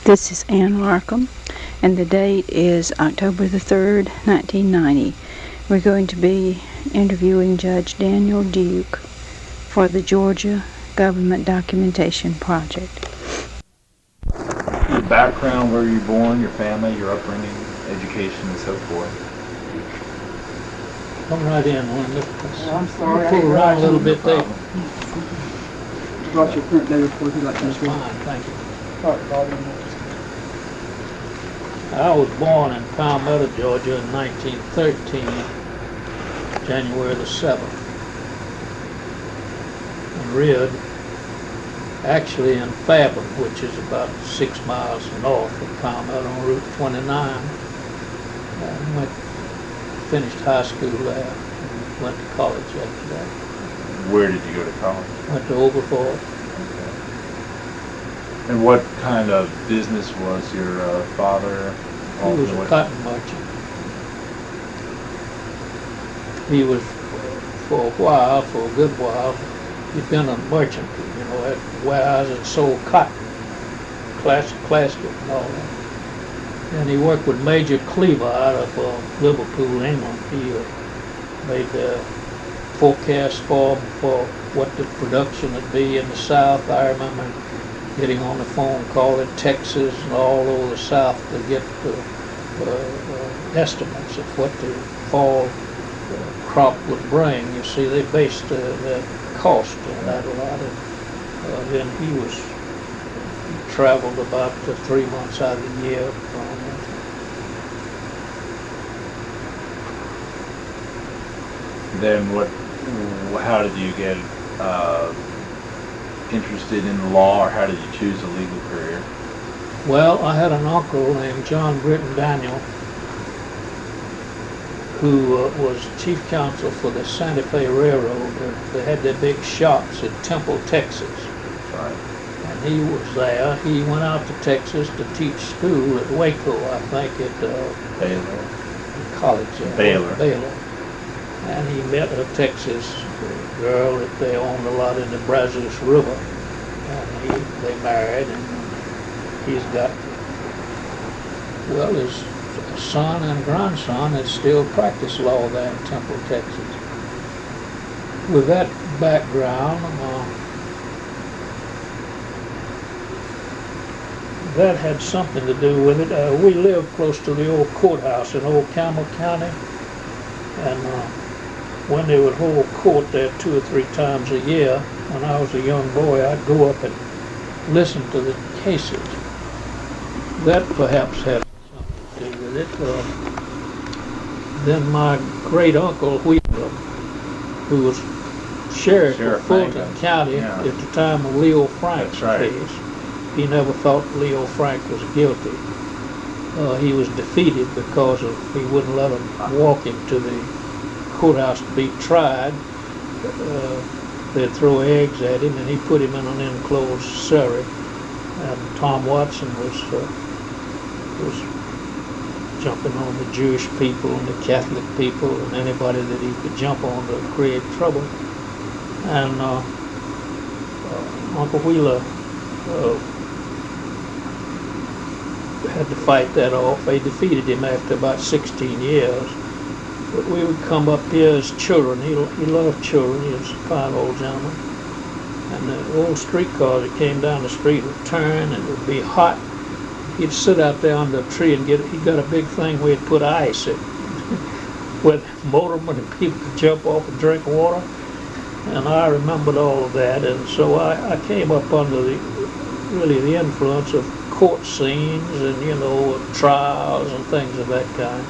This is Ann Larkham, and the date is October the 3rd, 1990. We're going to be interviewing Judge Daniel Duke for the Georgia Government Documentation Project. Your background, where you were born, your family, your upbringing, education, and so forth. Come right in, Linda. I'm sorry. Pull around a little bit there. Brought your current day report. You'd like to That's review? fine, thank you. Sorry, bothering you. I was born in Palmetto, Georgia in 1913, January the 7th. And reared actually in Fathom, which is about 6 miles north of Palmetto on Route 29. Finished high school there and went to college after that. Where did you go to college? Went to Oberford. And what kind of business was your father? He was a cotton merchant. He was, for a good while, he'd been a merchant, at warehouses and sold cotton, plastic and all that. And he worked with Major Cleaver out of Liverpool, England. He made the forecast for what the production would be in the South. I remember getting on the phone, calling Texas and all over the South to get estimates of what the fall crop would bring. You see, they based their cost on that a lot. And then he traveled about 3 months out of the year from Then how did you get interested in law, or how did you choose a legal career? Well, I had an uncle named John Britton Daniel who was chief counsel for the Santa Fe Railroad. They had their big shops in Temple, Texas. Right. And he was there. He went out to Texas to teach school at Waco, I think, at Baylor. college. Baylor. And he met a Texas girl that they owned a lot in the Brazos River. And they married, and he's got, his son and grandson that still practice law there in Temple, Texas. With that background, that had something to do with it. We lived close to the old courthouse in Old Campbell County, and when they would hold court there 2 or 3 times a year, when I was a young boy, I'd go up and listen to the cases. That perhaps had something to do with it. Then my great uncle Wheeler, who was sheriff of Fulton County at the time of Leo Frank's case, he never thought Leo Frank was guilty. He was defeated because he wouldn't let him walk him to the courthouse to be tried. They'd throw eggs at him, and he put him in an enclosed cell. And Tom Watson was jumping on the Jewish people and the Catholic people and anybody that he could jump on to create trouble. And Uncle Wheeler had to fight that off. They defeated him after about 16 years. But we would come up here as children. He loved children. He was a fine old gentleman. And the old streetcar that came down the street would turn, and it would be hot. He'd sit out there under a tree and he got a big thing where he'd put ice in, where motormen and people could jump off and drink water. And I remembered all of that, and so I came up under the influence of court scenes and, trials and things of that kind.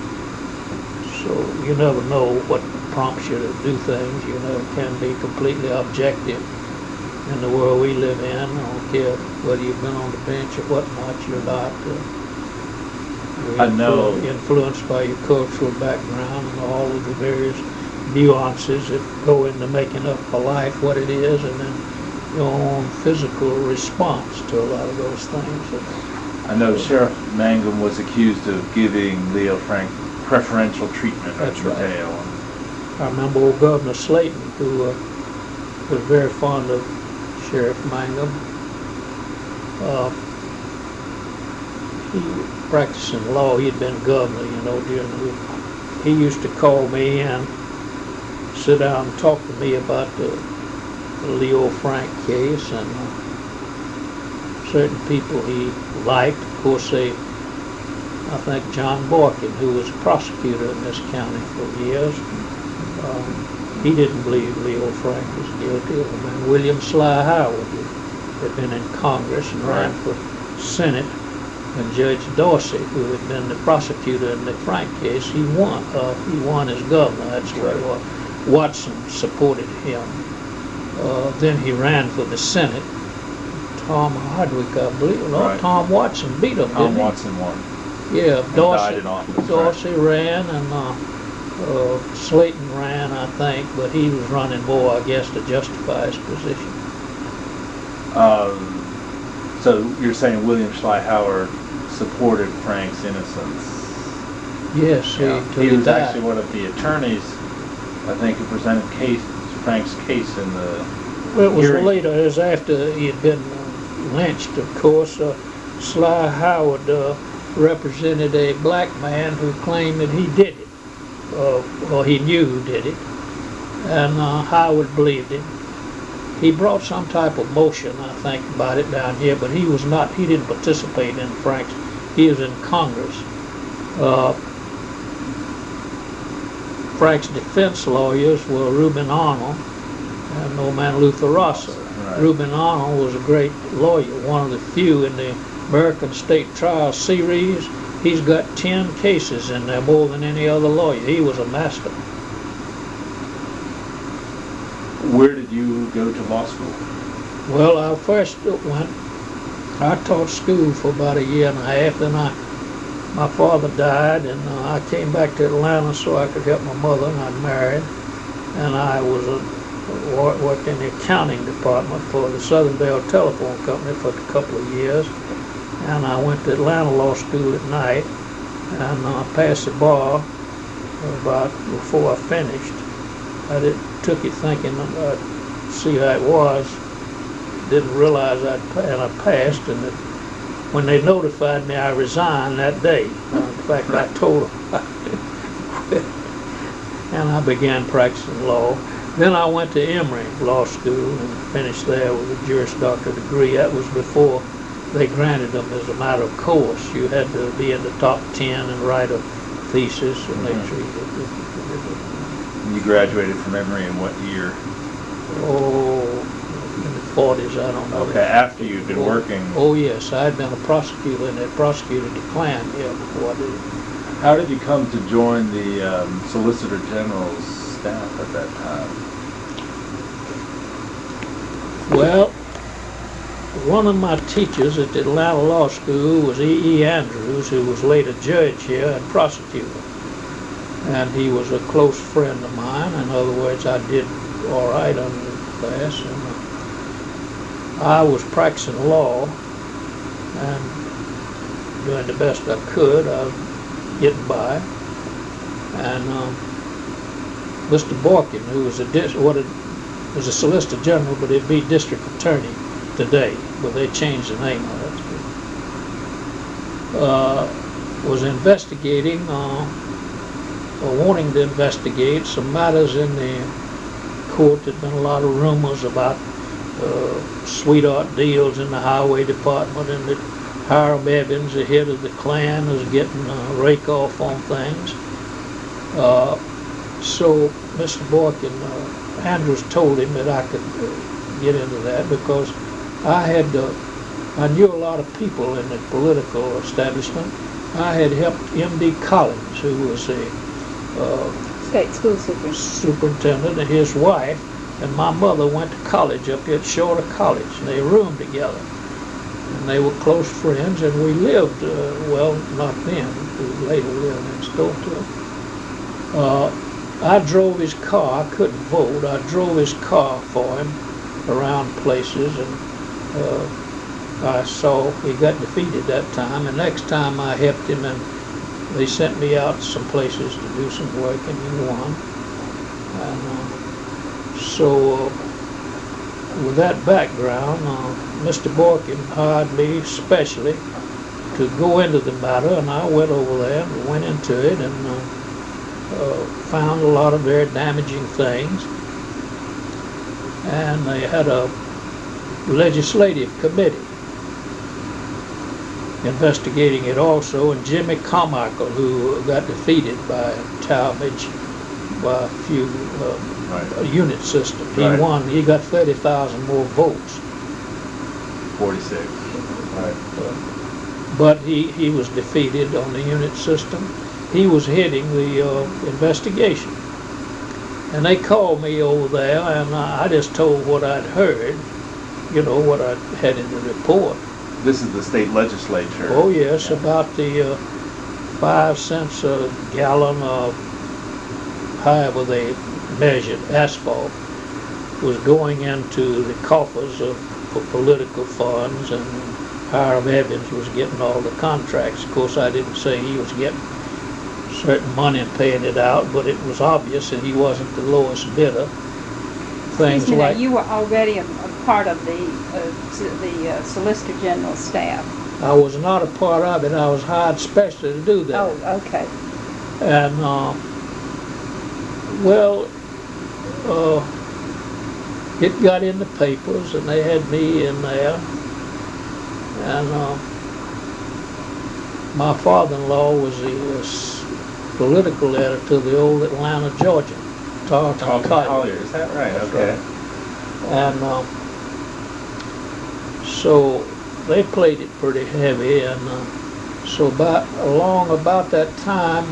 So you never know what prompts you to do things. You never can be completely objective in the world we live in. I don't care whether you've been on the bench or whatnot, you're not. You're influenced by your cultural background and all of the various nuances that go into making up a life what it is, and then your own physical response to a lot of those things. I know Sheriff Mangum was accused of giving Leo Frank preferential treatment at the jail. I remember old Governor Slayton, who was very fond of Sheriff Mangum. he practicing law. He'd been governor, you know, during the week. He used to call me and sit down and talk to me about the Leo Frank case, and certain people he liked. Of course, I think John Boykin, who was a prosecutor in this county for years, he didn't believe Leo Frank was guilty. And then William Sly Howard had been in Congress and ran for Senate, and Judge Dorsey, who had been the prosecutor in the Frank case, he won. He won as governor. That's where Watson supported him. Then he ran for the Senate. Tom Hardwick, I believe. No, Tom Watson beat him. Tom Watson won. Yeah, Died in office, Dorsey ran, and Slayton ran, I think, but he was running more, I guess, to justify his position. So you're saying William Sly Howard supported Frank's innocence? Yes, he was actually one of the attorneys, I think, who presented Frank's case in the Well, it was hearing. later, it was after he had been lynched, of course. Sly Howard represented a black man who claimed that he did it, or he knew who did it, and Howard believed him. He brought some type of motion, I think, about it down here, but he didn't participate in Frank's. He was in Congress. Frank's defense lawyers were Reuben Arnold and old man Luther Rosser. Right. Reuben Arnold was a great lawyer, one of the few in the American State Trial series. He's got 10 cases in there, more than any other lawyer. He was a master. Where did you go to law school? Well, I first I taught school for about a year and a half, then my father died, and I came back to Atlanta so I could help my mother, and I'd married, and I worked in the accounting department for the Southern Bell Telephone Company for a couple of years, and I went to Atlanta Law School at night, and I passed the bar about before I finished. I took it thinking I'd see how it was, didn't realize I passed, and when they notified me, I resigned that day. In fact, I told them I didn't quit, and I began practicing law. Then I went to Emory Law School and finished there with a Juris Doctor degree. That was before they granted them as a matter of course. You had to be in the top 10 and write a thesis, and they treated it. You graduated from Emory in what year? Oh, in the 40s, I don't know. Okay, after you'd been working. Oh yes, I had been a prosecutor, and that prosecutor declined before I did it. How did you come to join the Solicitor General's staff at that time? Well, one of my teachers at the Atlanta Law School was E. Andrews, who was later judge here and prosecutor. And he was a close friend of mine. In other words, I did all right under the class. And I was practicing law and doing the best I could. I was getting by. And Mr. Boykin, who was was a Solicitor General, but he'd be District Attorney today, but they changed the name of it. Was investigating or wanting to investigate some matters in the court. There'd been a lot of rumors about sweetheart deals in the highway department, and that Hiram Evans, the head of the Klan, was getting a rake off on things. So Mr. Boykin, Andrews told him that I could get into that because I knew a lot of people in the political establishment. I had helped M.D. Collins, who was a State school superintendent, and his wife and my mother went to college up here at Shorter College, and they roomed together. And they were close friends, and we lived, well, not then, we later lived next door to him. I drove his car. I couldn't vote. I drove his car for him around places, and I saw he got defeated that time. And next time I helped him, and they sent me out some places to do some work, and he won. And so with that background, Mr. Boykin hired me specially to go into the matter, and I went over there and went into it and found a lot of very damaging things. And they had a legislative committee investigating it also, and Jimmy Carmichael, who got defeated by Talmadge by a few unit system. He won. He got 30,000 more votes. 46. Right. But he was defeated on the unit system. He was heading the investigation. And they called me over there, and I just told what I'd heard, you know, what I had in the report. This is the state legislature. Oh, yes, about the 5 cents a gallon of however they measured asphalt was going into the coffers for political funds, and Hiram Evans was getting all the contracts. Of course, I didn't say he was getting certain money and paying it out, but it was obvious that he wasn't the lowest bidder. Things Excuse me, like now, you were already a part of the Solicitor General staff. I was not a part of it. I was hired specially to do that. Oh, okay. And it got in the papers, and they had me in there. And my father-in-law was the political editor of the old Atlanta, Georgia, Tarleton Collier. Is that right? That's Okay. right. And so they played it pretty heavy, and so along about that time,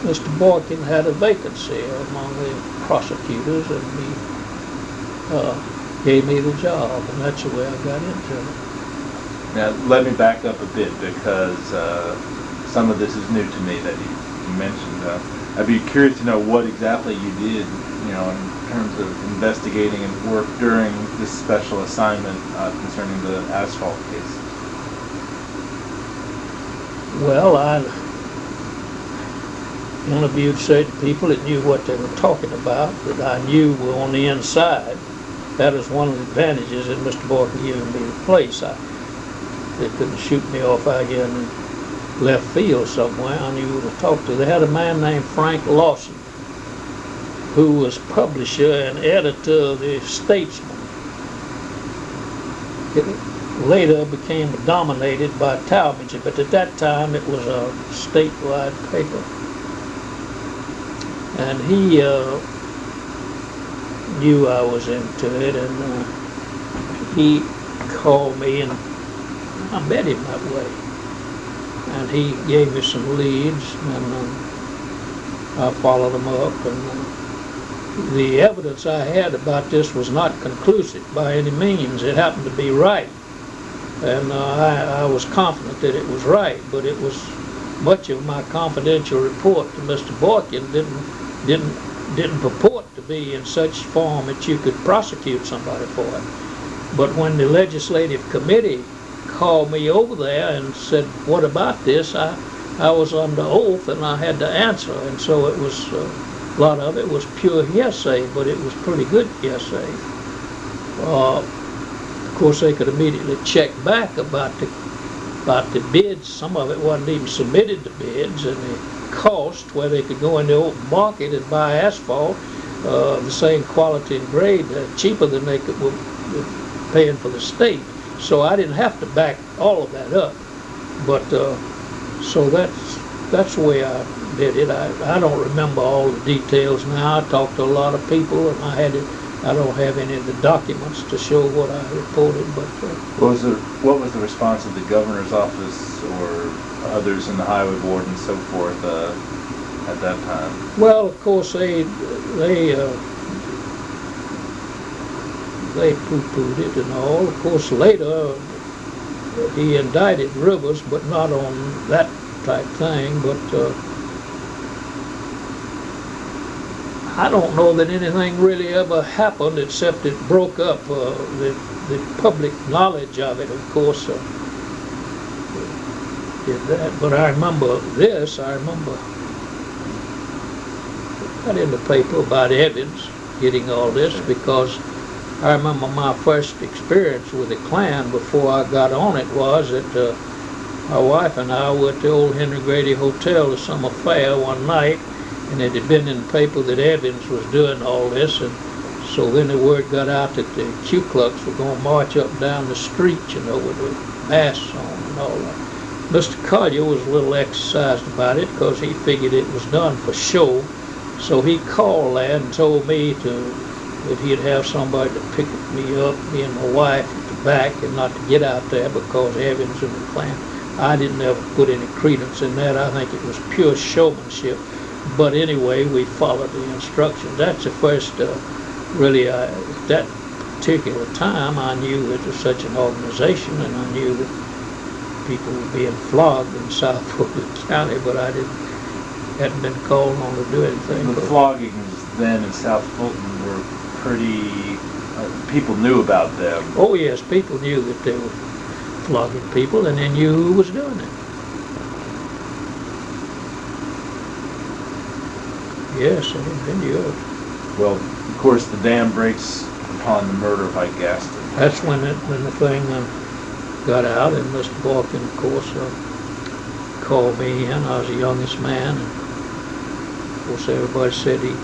Mr. Boykin had a vacancy among the prosecutors, and he gave me the job, and that's the way I got into it. Now, let me back up a bit, because some of this is new to me that you mentioned. I'd be curious to know what exactly you did, you know, in terms of investigating and work during this special assignment concerning the asphalt case. Well, I interviewed certain people that knew what they were talking about, that I knew were on the inside. That is one of the advantages that Mr. Boykin giving me the place. They couldn't shoot me off out here in the left field somewhere. I knew who to talk to. They had a man named Frank Lawson, who was publisher and editor of the Statesman. It later became dominated by Talmadge, but at that time it was a statewide paper. And he knew I was into it, and he called me, and I met him that way. And he gave me some leads, and I followed them up. And the evidence I had about this was not conclusive by any means. It happened to be right, and I was confident that it was right. But it was much of my confidential report to Mr. Boykin didn't purport to be in such form that you could prosecute somebody for it. But when the legislative committee called me over there and said, "What about this?" I was under oath, and I had to answer, and so it was a lot of it was pure hearsay, but it was pretty good hearsay. Of course, they could immediately check back about the bids. Some of it wasn't even submitted to bids, and the cost where they could go in the open market and buy asphalt the same quality and grade cheaper than they were paying for the state. So I didn't have to back all of that up, but so that's the way I did it. I don't remember all the details now. I talked to a lot of people, and I don't have any of the documents to show what I reported. But what was the response of the governor's office or others in the highway board and so forth at that time? Well, of course they poo-pooed it and all. Of course, later he indicted Rivers, but not on that type thing. But I don't know that anything really ever happened except it broke up the public knowledge of it. Of course, did that. But I remember this. I got in the paper about Evans getting all this, because I remember my first experience with the Klan before I got on it was that My wife and I were at the old Henry Grady Hotel to some affair one night, and it had been in the paper that Evans was doing all this, and so then the word got out that the Ku Klux were going to march up and down the street, you know, with the masks on and all that. Mr. Collier was a little exercised about it because he figured it was done for show, so he called that and told me that he'd have somebody to pick me up, me and my wife, at the back, and not to get out there because Evans and the Klan. I didn't ever put any credence in that. I think it was pure showmanship. But anyway, we followed the instructions. That's the first, really, at that particular time, I knew it was such an organization, and I knew that people were being flogged in South Fulton County, but I hadn't been called on to do anything. The floggings then in South Fulton were pretty, people knew about them. Oh yes, people knew that they were flogging people, and they knew who was doing it. Yes, they knew it. Well, of course, the dam breaks upon the murder of Ike Gaston. That's when the thing got out, and Mr. Balkin, of course, called me in. I was the youngest man, and of course everybody said he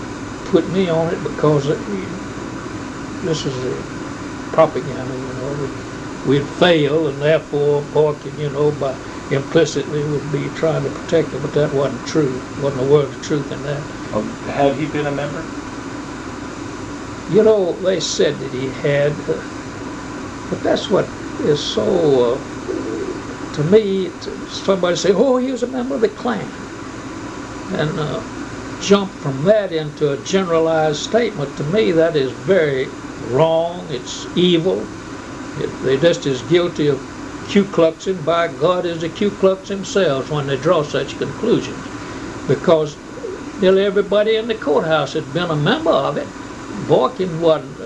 put me on it because this is a propaganda, you know. We'd fail, and therefore Balkin, you know, by implicitly would be trying to protect him, but that wasn't true. Wasn't a word of truth in that. Oh, had he been a member? You know, they said that he had, but that's what is so, to me, somebody say, oh, he was a member of the Klan, and jump from that into a generalized statement. To me, that is very wrong. It's evil. They're just as guilty of Ku Kluxing, by God, as the Ku Klux themselves when they draw such conclusions, because nearly everybody in the courthouse had been a member of it. Balkin wasn't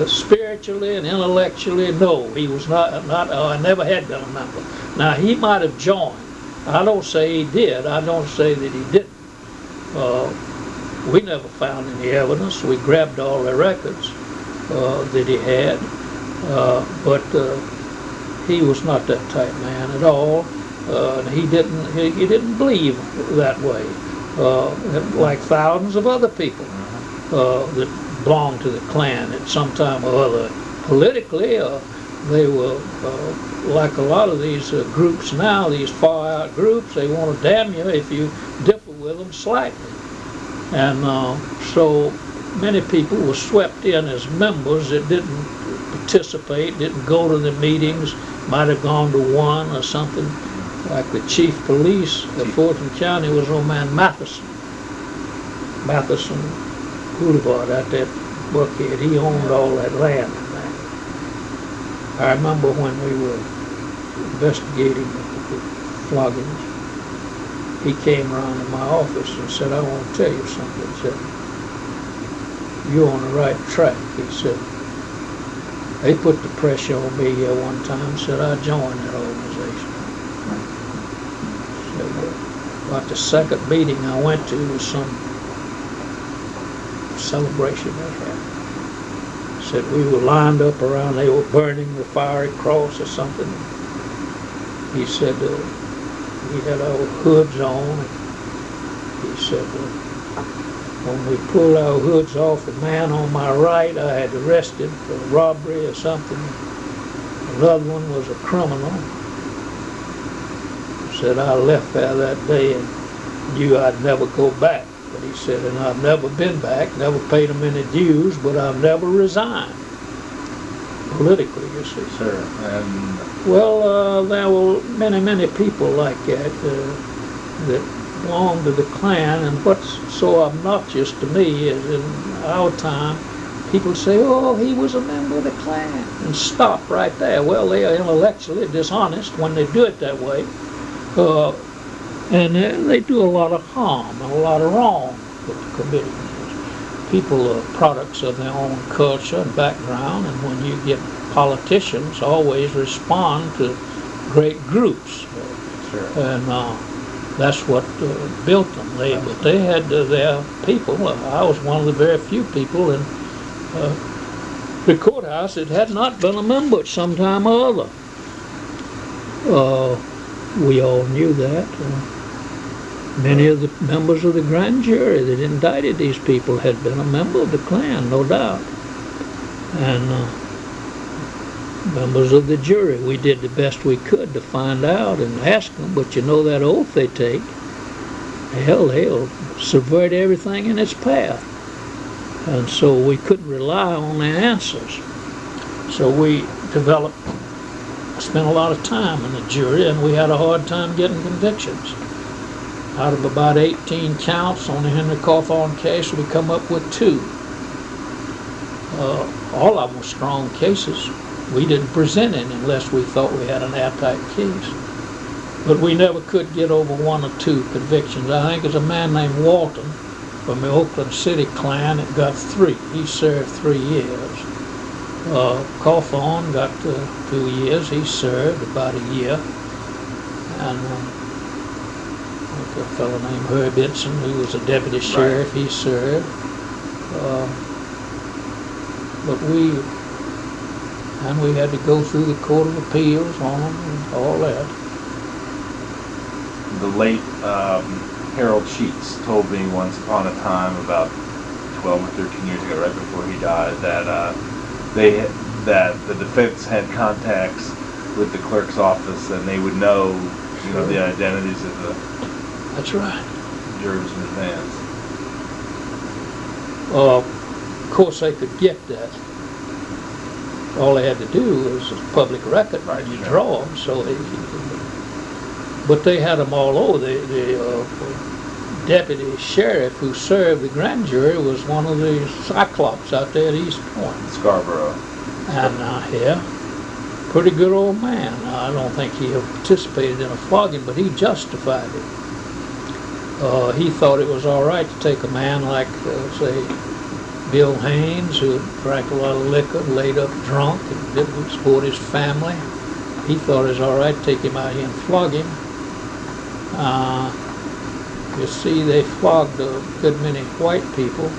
spiritually and intellectually, no, he was not, never had been a member. Now, he might have joined. I don't say he did. I don't say that he didn't. We never found any evidence. We grabbed all the records that he had, but he was not that type man at all. He didn't believe that way, like thousands of other people that belonged to the Klan at some time or other. Politically, they were like a lot of these groups now, these far-out groups. They want to damn you if you differ with them slightly. And so many people were swept in as members that didn't participate, didn't go to the meetings, might have gone to one or something. Like the chief police of Fulton County was old man Matheson Boulevard out there, Buckhead. He owned all that land. I remember when we were investigating the floggings, he came around in my office and said, I want to tell you something. He said, you're on the right track. He said, they put the pressure on me here one time, said I joined that organization. Said, about the second meeting I went to was some celebration they had. Said we were lined up around, they were burning the fiery cross or something. He said we had our hoods on. He said when we pulled our hoods off, the man on my right I had arrested for robbery or something. Another one was a criminal. He said I left there that day and knew I'd never go back. But he said, and I've never been back, never paid them any dues, but I've never resigned. Politically, you see. Sure. And well, there were many people like that that belonged to the Klan, and what's so obnoxious to me is in our time, people say, oh, he was a member of the Klan, and stop right there. Well, they are intellectually dishonest when they do it that way. And they do a lot of harm and a lot of wrong with the committing. People are products of their own culture and background, and when you get politicians always respond to great groups. sure. And that's what built them. But they had their people. I was one of the very few people in the courthouse that had not been a member at some time or other. We all knew that. Many of the members of the grand jury that indicted these people had been a member of the Klan, no doubt. And members of the jury, we did the best we could to find out and ask them, but you know that oath they take, hell, they'll subvert everything in its path. And so we couldn't rely on their answers. So we spent a lot of time in the jury, and we had a hard time getting convictions. Out of about 18 counts on the Henry Cawthorn case, we come up with 2. All of them were strong cases. We didn't present any unless we thought we had an airtight case. But we never could get over 1 or 2 convictions. I think there's a man named Walton from the Oakland City Klan that got 3. He served 3 years. Cawthorn got 2 years. He served about a year. And a fellow named Herb Itson, who was a deputy sheriff, he served. But we had to go through the Court of Appeals on them and all that. The late Harold Sheets told me once upon a time, about 12 or 13 years ago, right before he died, that that the defense had contacts with the clerk's office, and they would know, the identities of the That's right. jurors in advance. Of course, they could get that. All they had to do was a public record, Right, you sure. draw them. But they had them all over. The deputy sheriff who served the grand jury was one of the Cyclops out there at East Point. Scarborough. And pretty good old man. I don't think he ever participated in a flogging, but he justified it. He thought it was all right to take a man like, say, Bill Haynes, who drank a lot of liquor, laid up drunk, and didn't support his family. He thought it was all right to take him out here and flog him. You see, they flogged a good many white people,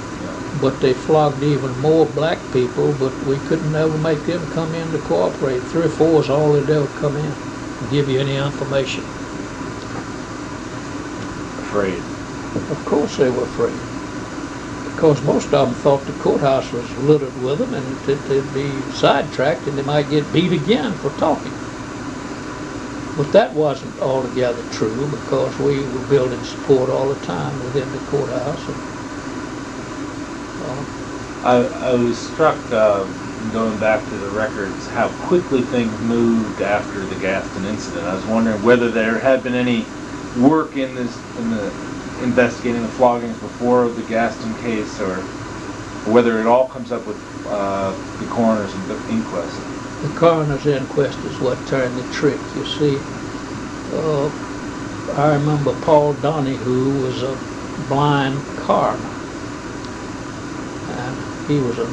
but they flogged even more black people, but we couldn't ever make them come in to cooperate. 3 or 4 is all they'd ever come in and give you any information. Afraid. Of course they were afraid, because most of them thought the courthouse was littered with them and that they'd be sidetracked and they might get beat again for talking. But that wasn't altogether true, because we were building support all the time within the courthouse. I was struck, going back to the records, how quickly things moved after the Gaston incident. I was wondering whether there had been any work in the investigating the floggings before the Gaston case, or whether it all comes up with the coroner's inquest. The coroner's inquest is what turned the trick, you see. I remember Paul Donahue was a blind coroner, and he was a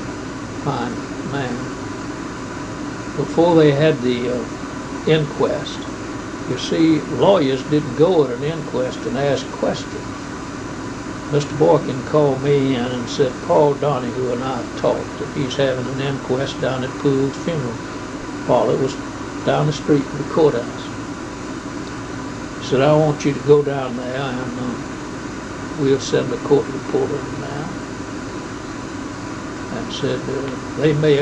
fine man. Before they had the inquest, you see, lawyers didn't go at an inquest and ask questions. Mr. Boykin called me in and said, Paul Donahue and I talked, that he's having an inquest down at Poole's funeral parlor. It was down the street from the courthouse. He said, I want you to go down there and we'll send a court reporter in now. And said,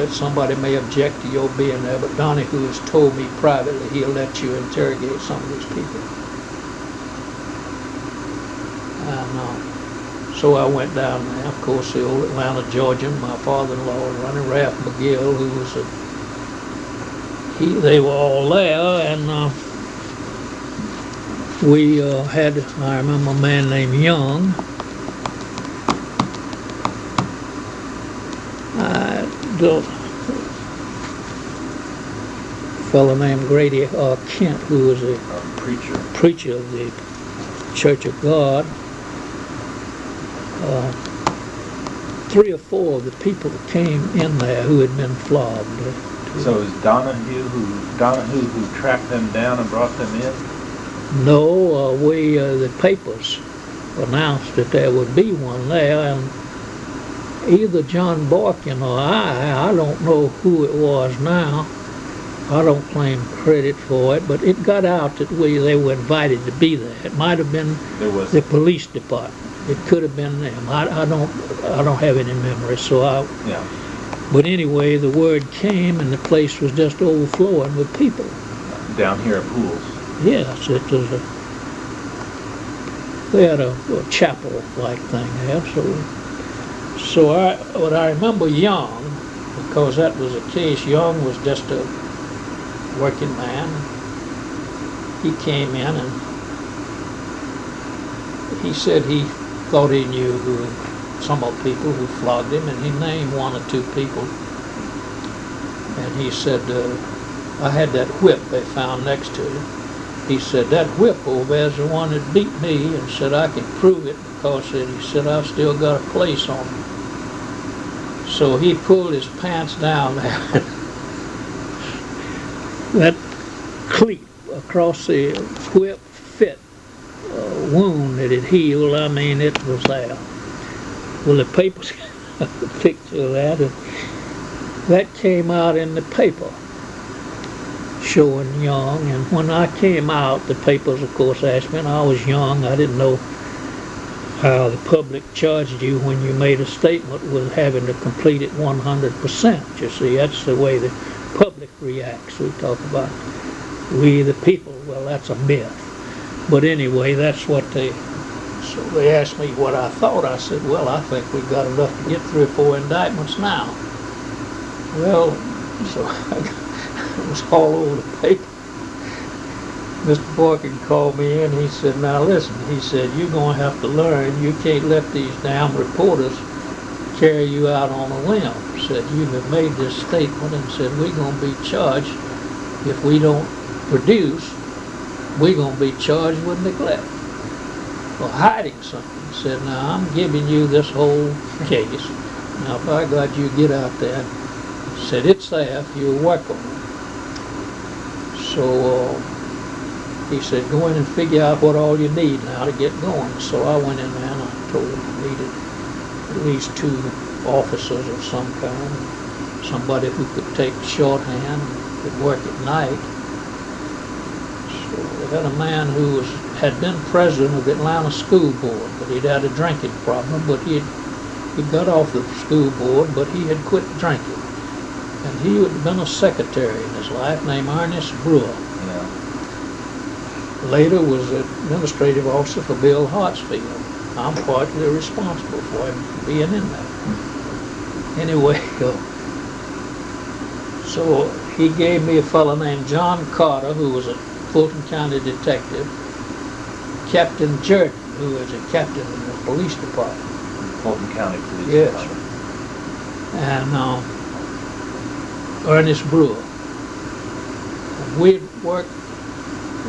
somebody may object to your being there, but Donahue has told me privately he'll let you interrogate some of these people. And so I went down there. Of course, the old Atlanta Georgian, my father-in-law, running Ralph McGill, who was they were all there, and we had, I remember a man named Young. The fellow named Grady Kent, who was a preacher of the Church of God. 3 or 4 of the people that came in there who had been flogged. So it was Donahue who tracked them down and brought them in? No, the papers announced that there would be one there, and either John Boykin or I don't know who it was now, I don't claim credit for it, but it got out that they were invited to be there. It might have been There was. the police department. It could have been them. I don't have any memory, so Yeah. but anyway, the word came and the place was just overflowing with people. Down here at Pools. Yes, it was they had a chapel-like thing there, so I remember Young, because that was the case. Young was just a working man. He came in and he said he thought he knew some of the people who flogged him, and he named one or two people. And he said, I had that whip they found next to it. He said, that whip over there is the one that beat me, and said I could prove it because he said I've still got a place on him. So he pulled his pants down there. That cleat across the whip fit wound that had healed, I mean, it was there. Well, the papers got the picture of that, and that came out in the paper, showing Young. And when I came out, the papers, of course, asked me, and I was young, I didn't know how the public charged you when you made a statement with having to complete it 100%. You see, that's the way the public reacts. We talk about we the people. Well, that's a myth. But anyway, that's what so they asked me what I thought. I said, well, I think we've got enough to get 3 or 4 indictments now. Well, so it was all over the paper. Mr. Boykin called me in. He said, now listen, he said, you're going to have to learn. You can't let these damn reporters carry you out on a limb. Said, you have made this statement, and said, we're going to be charged if we don't produce. We're going to be charged with neglect or hiding something. Said, now I'm giving you this whole case. Now, by God, you get out there. Said, it's there if you work on it. So he said, go in and figure out what all you need now to get going. So I went in there and I told him I needed at least 2 officers of some kind, somebody who could take shorthand, could work at night. So they had a man who had been president of the Atlanta School Board, but he'd had a drinking problem, but he got off the school board, but he had quit drinking. And he had been a secretary in his life named Ernest Brewer. Yeah. Later was administrative officer for Bill Hartsfield. I'm partly responsible for him being in there. Anyway, so he gave me a fellow named John Carter, who was a Fulton County detective, Captain Jordan, who was a captain in the police department. Fulton County Police Yes. Department. And Ernest Brewer. And we'd work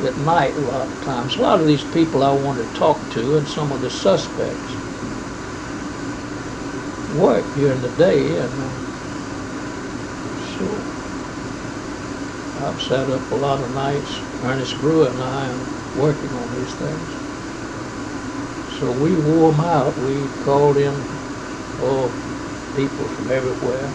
at night a lot of times. A lot of these people I wanted to talk to, and some of the suspects worked during the day, and so I've sat up a lot of nights, Ernest Brewer and I, working on these things. So we wore them out. We called in people from everywhere.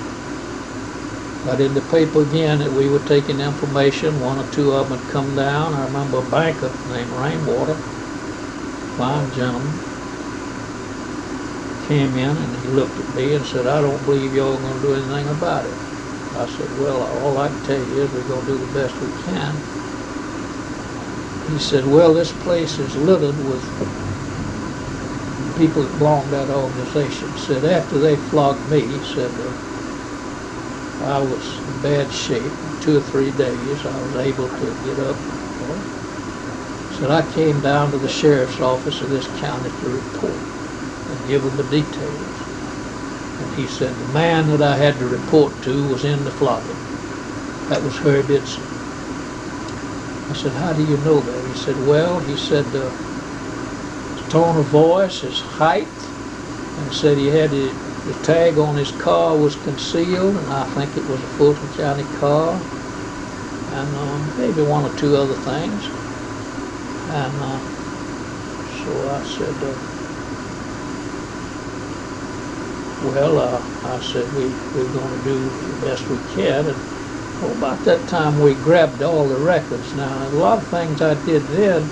Got in the paper again that we were taking information. 1 or 2 of them had come down. I remember a banker named Rainwater, fine gentleman, came in and he looked at me and said, I don't believe y'all are going to do anything about it. I said, well, all I can tell you is we're going to do the best we can. He said, well, this place is littered with people that belong to that organization. Said after they flogged me, he said, I was in bad shape. 2 or 3 days I was able to get up. Said I came down to the sheriff's office of this county to report and give them the details. And he said the man that I had to report to was in the flogging. That was Herb Idson. I said, how do you know that? He said, well, he said his tone of voice, his height, and said he had the tag on his car was concealed, and I think it was a Fulton County car, and maybe 1 or 2 other things. And so I said, I said we're going to do the best we can. And Well, about that time we grabbed all the records. Now, a lot of things I did then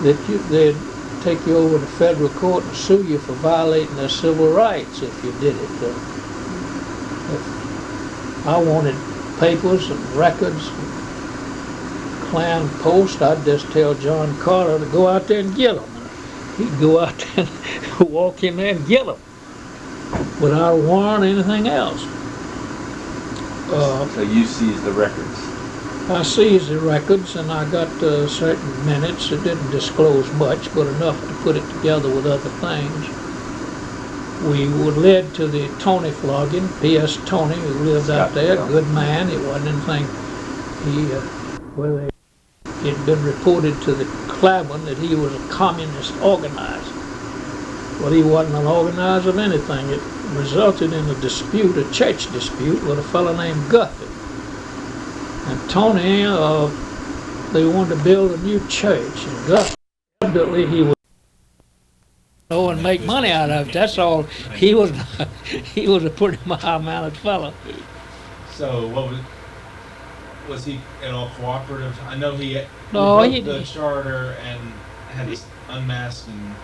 they'd take you over to federal court and sue you for violating their civil rights if you did it. If I wanted papers and records, and Klan post, I'd just tell John Carter to go out there and get them. He'd go out there and walk in there and get them without a warrant or anything else. So you seized the records? I seized the records and I got certain minutes. It didn't disclose much, but enough to put it together with other things. We were led to the Tony flogging, P.S. Tony, who lived out there, good man. It wasn't anything. It had been reported to the Claiborne that he was a communist organizer. Well, he wasn't an organizer of anything. It resulted in a dispute, a church dispute, with a fellow named Guthrie. And Tony, they wanted to build a new church, and Guthrie, evidently he was and make money out of it. That's all. He was a pretty mild-mannered fellow. So what was he at all cooperative? I know he No, broke the charter and had this unmasking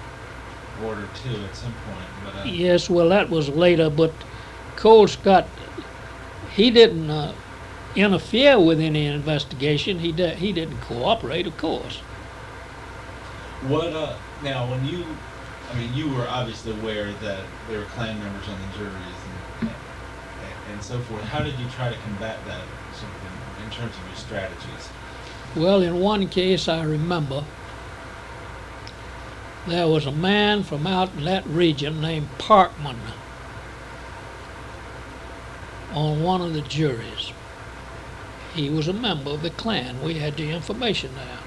order too at some point. But yes, well, that was later. But Cole Scott, he didn't interfere with any investigation. He didn't cooperate, of course. What now when you, I mean, you were obviously aware that there were Klan members on the juries and so forth. How did you try to combat that sort of in terms of your strategies? Well, in one case I remember there was a man from out in that region named Parkman on one of the juries. He was a member of the Klan. We had the information there.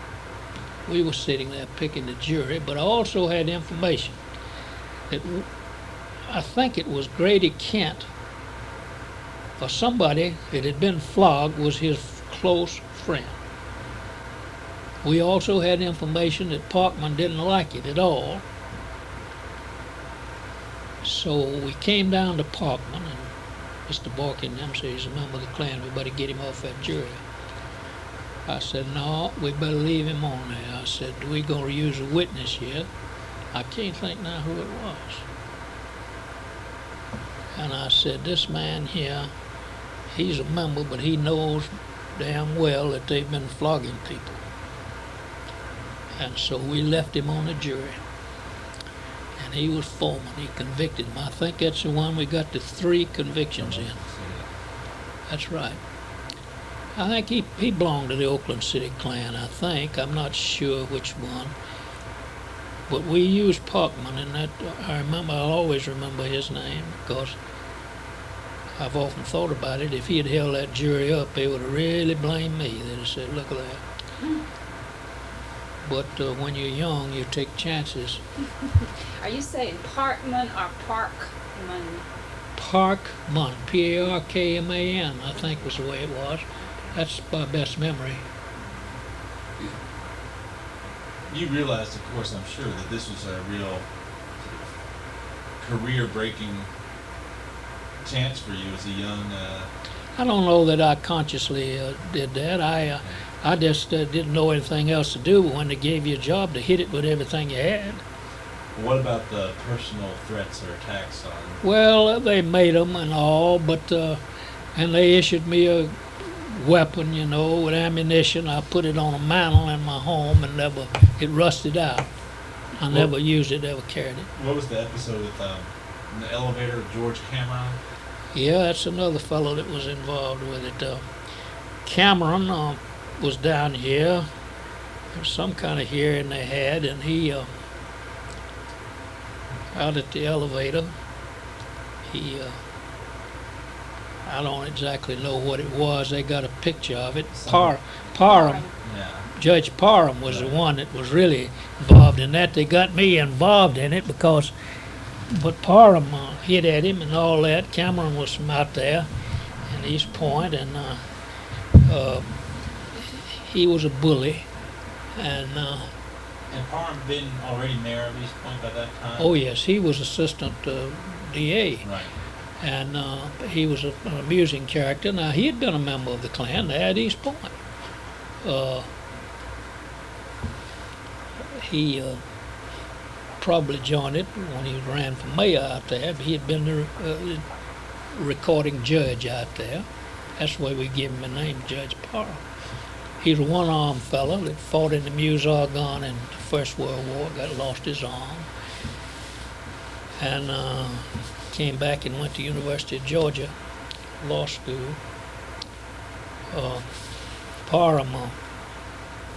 We were sitting there picking the jury, but I also had information that I think it was Grady Kent or somebody that had been flogged was his close friend. We also had information that Parkman didn't like it at all. So we came down to Parkman, and Mr. Bork and them said he's a member of the Klan. We better get him off that jury. I said, no, we better leave him on there. I said, we going to use a witness here. I can't think now who it was. And I said, this man here, he's a member, but he knows damn well that they've been flogging people. And so we left him on the jury. And he was foreman. He convicted him. I think that's the one we got the 3 convictions in. That's right. I think he belonged to the Oakland City Klan, I think. I'm not sure which one. But we used Parkman, and that I'll always remember his name, because I've often thought about it. If he had held that jury up, they would have really blamed me. They'd have said, look at that. But when you're young, you take chances. Are you saying Parkman or Parkman? Parkman, P-A-R-K-M-A-N, I think was the way it was. That's my best memory. You realized, of course, I'm sure, that this was a real career-breaking chance for you as a young... I don't know that I consciously did that. I just didn't know anything else to do, but when they gave you a job, to hit it with everything you had. What about the personal threats or attacks on... Well, they made them and all, but and they issued me a weapon, you know, with ammunition. I put it on a mantle in my home and it rusted out. I never used it, never carried it. What was the episode with in the elevator with George Cameron? Yeah, that's another fellow that was involved with it. Cameron was down here. There was some kind of hearing they had, and he out at the elevator, he I don't exactly know what it was. They got a picture of it. Parham. Yeah. Judge Parham was the one that was really involved in that. They got me involved in it but Parham hit at him and all that. Cameron was from out there in East Point, and he was a bully. And Parham been already mayor of East Point by that time? oh yes, he was assistant DA. Right. And he was an amusing character. Now, he had been a member of the Klan there at East Point. He probably joined it when he ran for mayor out there. But he had been the recording judge out there. That's why we give him the name, Judge Parham. He's a one-armed fellow that fought in the Meuse-Argonne in the First World War, lost his arm, and came back and went to University of Georgia Law School. Parham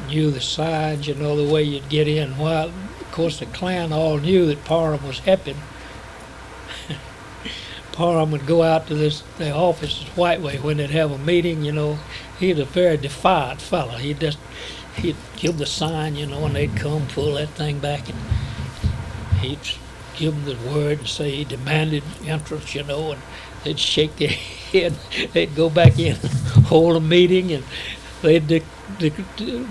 knew the signs, you know, the way you'd get in. Well, of course, the Klan all knew that Parham was hepping. Parham would go out to their offices Whiteway when they'd have a meeting, you know. He's a very defiant fellow. He'd give the sign, you know, and they'd come pull that thing back, and he'd give them the word and say he demanded entrance, you know, and they'd shake their head. They'd go back in, hold a meeting, and they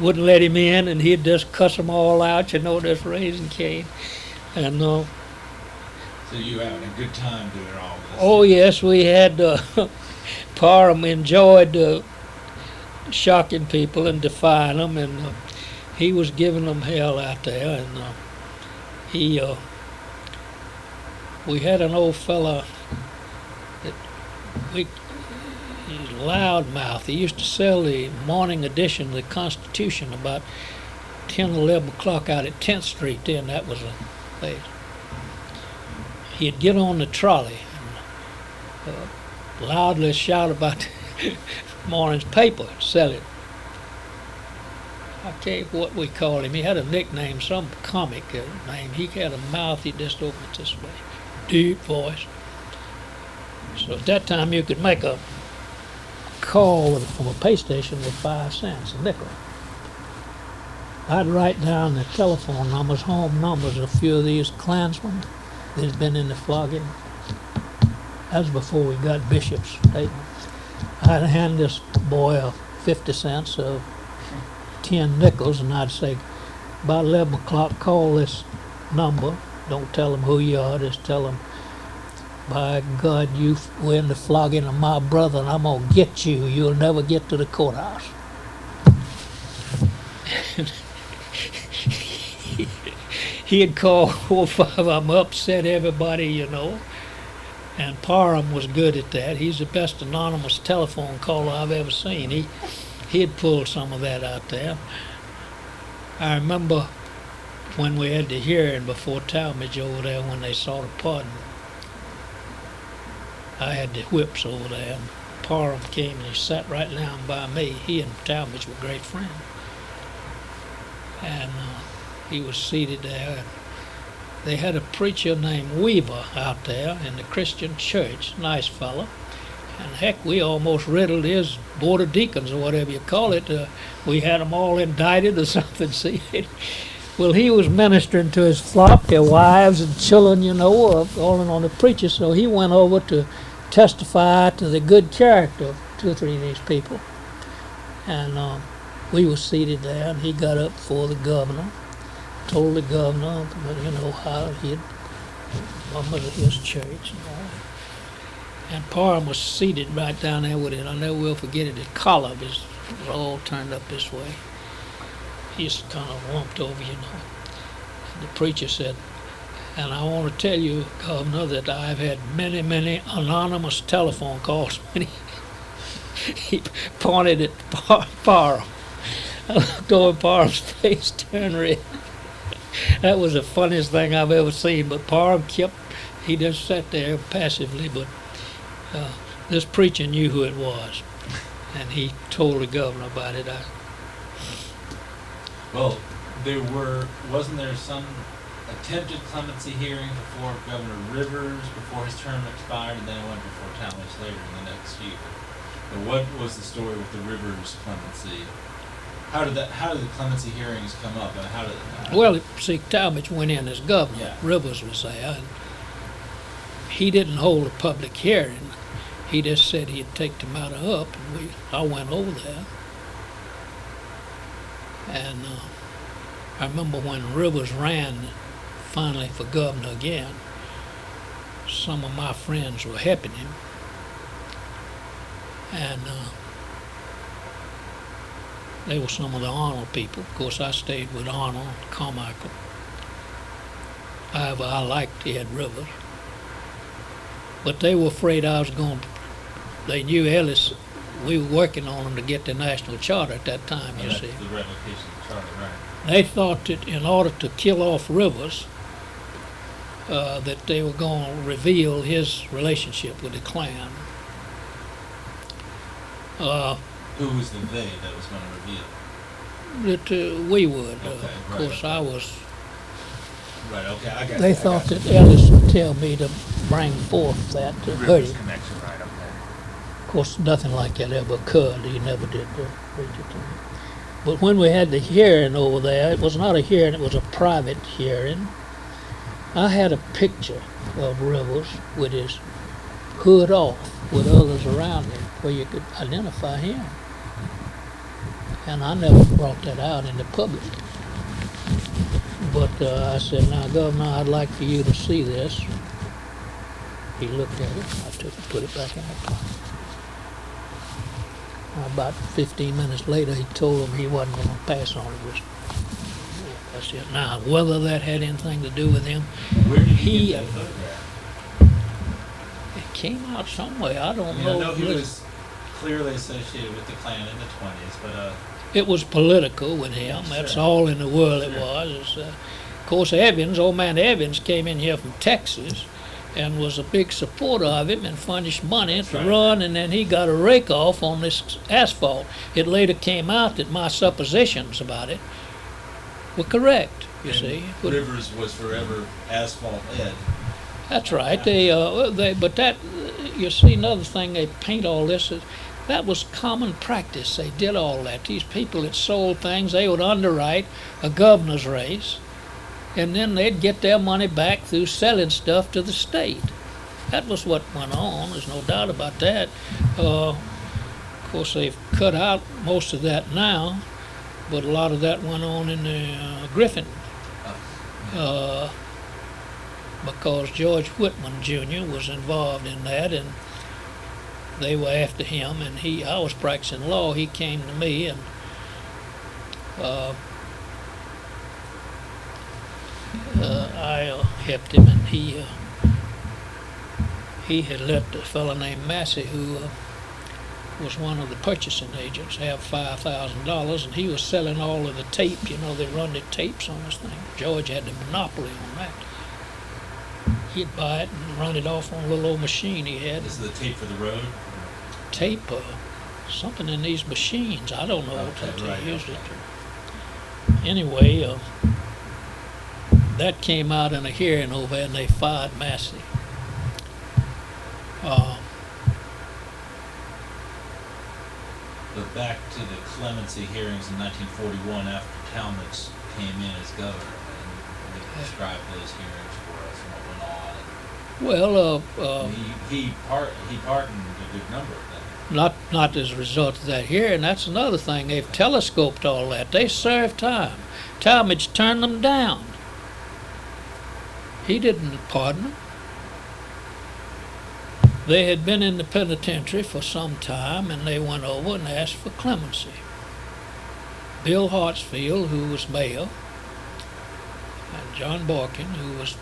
wouldn't let him in, and he'd just cuss them all out, you know, just raising Cain. And so you having a good time doing all this? oh yes, we had Parham enjoyed shocking people and defying them, and he was giving them hell out there. And we had an old fella that he's loudmouth. He used to sell the morning edition of the Constitution about 10, 11 o'clock out at 10th Street. Then that was a place. He'd get on the trolley and loudly shout about the morning's paper, sell it. I can't what we called him. He had a nickname, some comic name. He had a mouth, he just opened it this way, deep voice. So at that time you could make a call from a pay station with 5 cents, a nickel. I'd write down the telephone numbers, home numbers of a few of these Klansmen that had been in the flogging. That was before we got Bishop's statement. I'd hand this boy 50 cents of 10 nickels, and I'd say, about 11 o'clock, call this number. Don't tell them who you are, just tell them, by God, you were in the flogging of my brother, and I'm going to get you. You'll never get to the courthouse. He'd call 4 or 5 of them, upset everybody, you know. And Parham was good at that. He's the best anonymous telephone caller I've ever seen. He'd pulled some of that out there. I remember when we had the hearing before Talmadge over there when they sought a pardon. I had the whips over there, and Parham came and he sat right down by me. He and Talmadge were great friends. And he was seated there. They had a preacher named Weaver out there in the Christian church, nice fellow. And heck, we almost riddled his board of deacons or whatever you call it. We had them all indicted or something, see. Well, he was ministering to his flock, their wives and children, you know, calling on the preacher. So he went over to testify to the good character of 2 or 3 of these people. And we were seated there, and he got up before the governor, told the governor, you know, how he had members of his church and all. And Parham was seated right down there with it. I never will forget it. His collar was all turned up this way. He's kind of lumped over, you know. And the preacher said, and I want to tell you, Governor, that I've had many, many anonymous telephone calls when he pointed at Parham. I looked over Parham's face, turned red. That was the funniest thing I've ever seen. But Parham he just sat there passively, but this preacher knew who it was, and he told the governor about it. Well, wasn't there some attempted clemency hearing before Governor Rivers, before his term expired, and then it went before Talmadge later in the next year? But what was the story with the Rivers clemency? How did the clemency hearings come up, and how did it Well, see, Talmadge went in as governor. Yeah. Rivers was there, and he didn't hold a public hearing. He just said he'd take the matter up, and I went over there. And I remember when Rivers ran finally for governor again, some of my friends were helping him. And they were some of the Arnold people. Of course, I stayed with Arnold, Carmichael. However, I liked Ed Rivers. But they were afraid I was going to, they knew Ellis, we were working on them to get the national charter at that time, you That's see. the revocation of the charter, right? They thought that in order to kill off Rivers, that they were going to reveal his relationship with the Klan. Who was the they that was going to reveal? That we would. Okay, Of right, course, okay. I was. Right, okay, I got They you, thought I got that Ellis would tell me to bring forth that to The hurt Rivers him. connection, right, okay. Of course, nothing like that ever occurred. He never did reach it to me. But when we had the hearing over there, it was not a hearing, it was a private hearing. I had a picture of Rivers with his hood off, with others around him, where you could identify him. And I never brought that out in the public. But I said, now, Governor, I'd like for you to see this. He looked at it. I took it, put it back in the pocket. About 15 minutes later, he told him he wasn't going to pass on it. That's it. Now, whether that had anything to do with him, Where did he- he get that photograph? it came out somewhere. I I don't mean, I know. know he was clearly associated with the Klan in the 20s, but It was political with him. That's Sure. all in the world it Sure. was. Of course, Evans, old man Evans, came in here from Texas and was a big supporter of him and furnished money That's to right. run, and then he got a rake off on this asphalt. It later came out that my suppositions about it were correct, you and see. Rivers was forever asphalt Ed. That's right. But that, you see, another thing, they paint all this as, that was common practice. They did all that. These people that sold things, they would underwrite a governor's race, and then they'd get their money back through selling stuff to the state. That was what went on. There's no doubt about that. Of course, they've cut out most of that now, but a lot of that went on in the Griffin. Because George Whitman Jr. was involved in that, and they were after him, and I was practicing law. He came to me, and I helped him, and he had let a fellow named Massey, who was one of the purchasing agents, have $5,000, and he was selling all of the tape. You know, they run the tapes on this thing. George had the monopoly on that. He'd buy it and run it off on a little old machine he had. This is the tape for the road? Tape, something in these machines. I don't know what Okay, they right, used okay. it to. Anyway, that came out in a hearing over there, and they fired Massey. But back to the Clemency hearings in 1941 after Talmadge came in as governor, and they described those hearings for us and what went on. Well, He pardoned a good number of them. not as a result of that hearing. That's another thing. They've telescoped all that. They served time. Talmadge turned them down. He didn't pardon them. They had been in the penitentiary for some time, and they went over and asked for clemency. Bill Hartsfield, who was mayor, and John Borkin, who was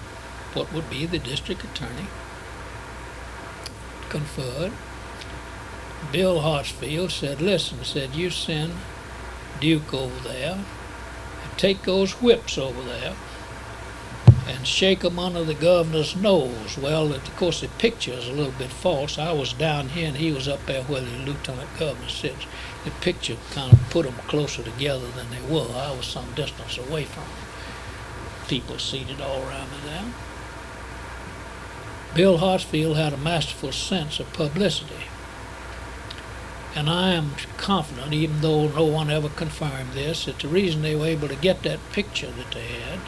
what would be the district attorney, conferred. Bill Hartsfield said, listen, said, you send Duke over there and take those whips over there and shake them under the governor's nose. Well, of course, the picture is a little bit false. I was down here and he was up there where the lieutenant governor sits. The picture kind of put them closer together than they were. I was some distance away from them. People seated all around me there. Bill Hartsfield had a masterful sense of publicity. And I am confident, even though no one ever confirmed this, that the reason they were able to get that picture that they had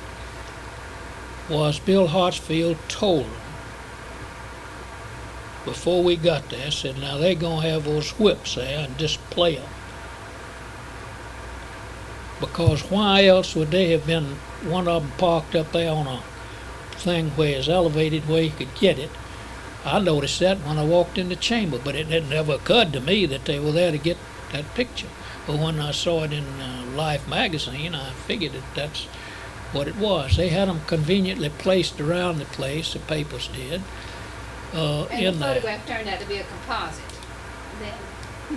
was Bill Hartsfield told them before we got there, said, now they're going to have those whips there and display them. Because why else would they have been, one of them parked up there on a thing where it's elevated where you could get it, I noticed that when I walked in the chamber, but it had never occurred to me that they were there to get that picture. But when I saw it in Life magazine, I figured that that's what it was. They had them conveniently placed around the place, the papers did, And in the there. photograph turned out to be a composite. Then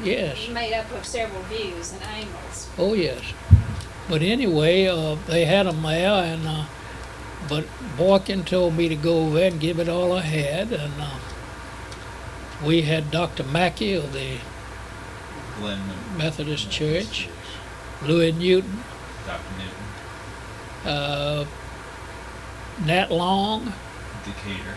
Yes. made up of several views and angles. Oh, yes. But anyway, they had them there, and but Boykin told me to go over there and give it all I had, and we had Dr. Mackey of the Glenn Methodist Church, Louis Newton, Dr. Newton, Nat Long, Decatur.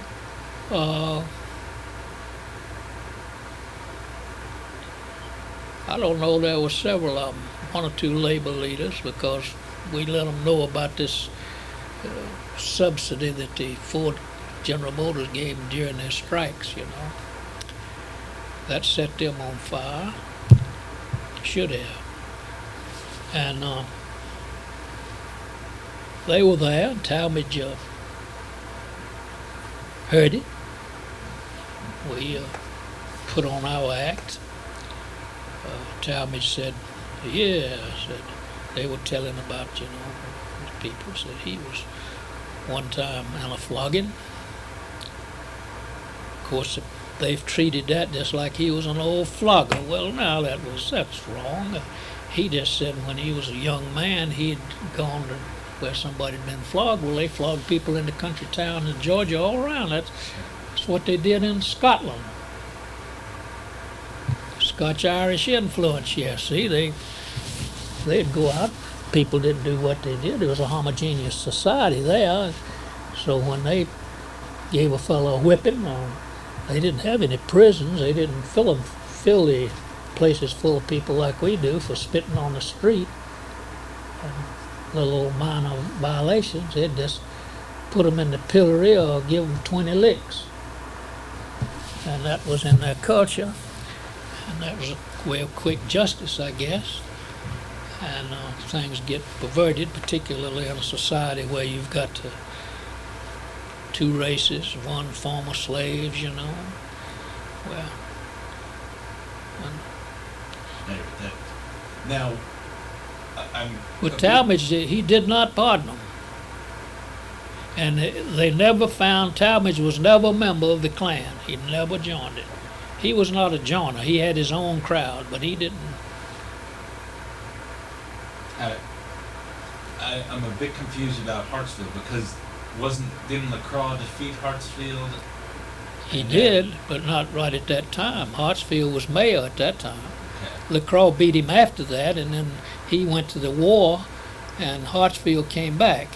I don't know, there were several of them, one or two labor leaders, because we let them know about this subsidy that the Ford General Motors gave them during their strikes, you know. That set them on fire. Should have. And they were there, and Talmadge heard it. We put on our act. Talmadge said, yeah, said they were telling about, you know, the people, said he was one time in a flogging. Of course, they've treated that just like he was an old flogger. Well, now that's wrong. He just said when he was a young man, he'd gone to where somebody had been flogged. Well, they flogged people in the country town in Georgia all around. That's what they did in Scotland. Scotch-Irish influence, yes. See, they'd go out. People didn't do what they did. It was a homogeneous society there. So when they gave a fellow a whipping, they didn't have any prisons. They didn't fill the places full of people like we do for spitting on the street. Little minor violations. They'd just put them in the pillory or give them 20 licks. And that was in their culture. And that was a way of quick justice, I guess. And things get perverted, particularly in a society where you've got two races, one former slaves, you know. Well, Now, I'm... with Talmadge, he did not pardon them. And they never found, Talmadge was never a member of the Klan. He never joined it. He was not a joiner. He had his own crowd, but he didn't. I'm a bit confused about Hartsfield because didn't LaCroix defeat Hartsfield? He did, but not right at that time. Hartsfield was mayor at that time. Okay. LaCroix beat him after that, and then he went to the war, and Hartsfield came back.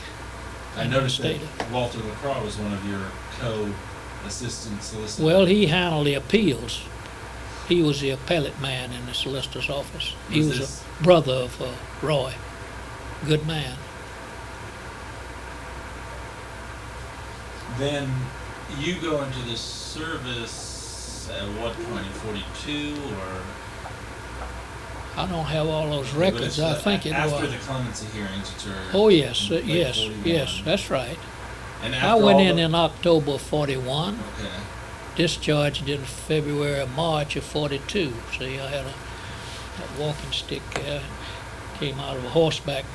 I noticed that Walter LaCroix was one of your co-assistant solicitors. Well, he handled the appeals. He was the appellate man in the solicitor's office. He was a brother of Roy. Good man. Then you go into the service at what point, in 42 or? I don't have all those records. I think it was. After the clemency hearings, which are... Oh, yes, late yes, 41. yes, that's right. And I after went all in October of 41. Okay. Discharged in February or March of 42. See, I had a walking stick there. Came out of a horseback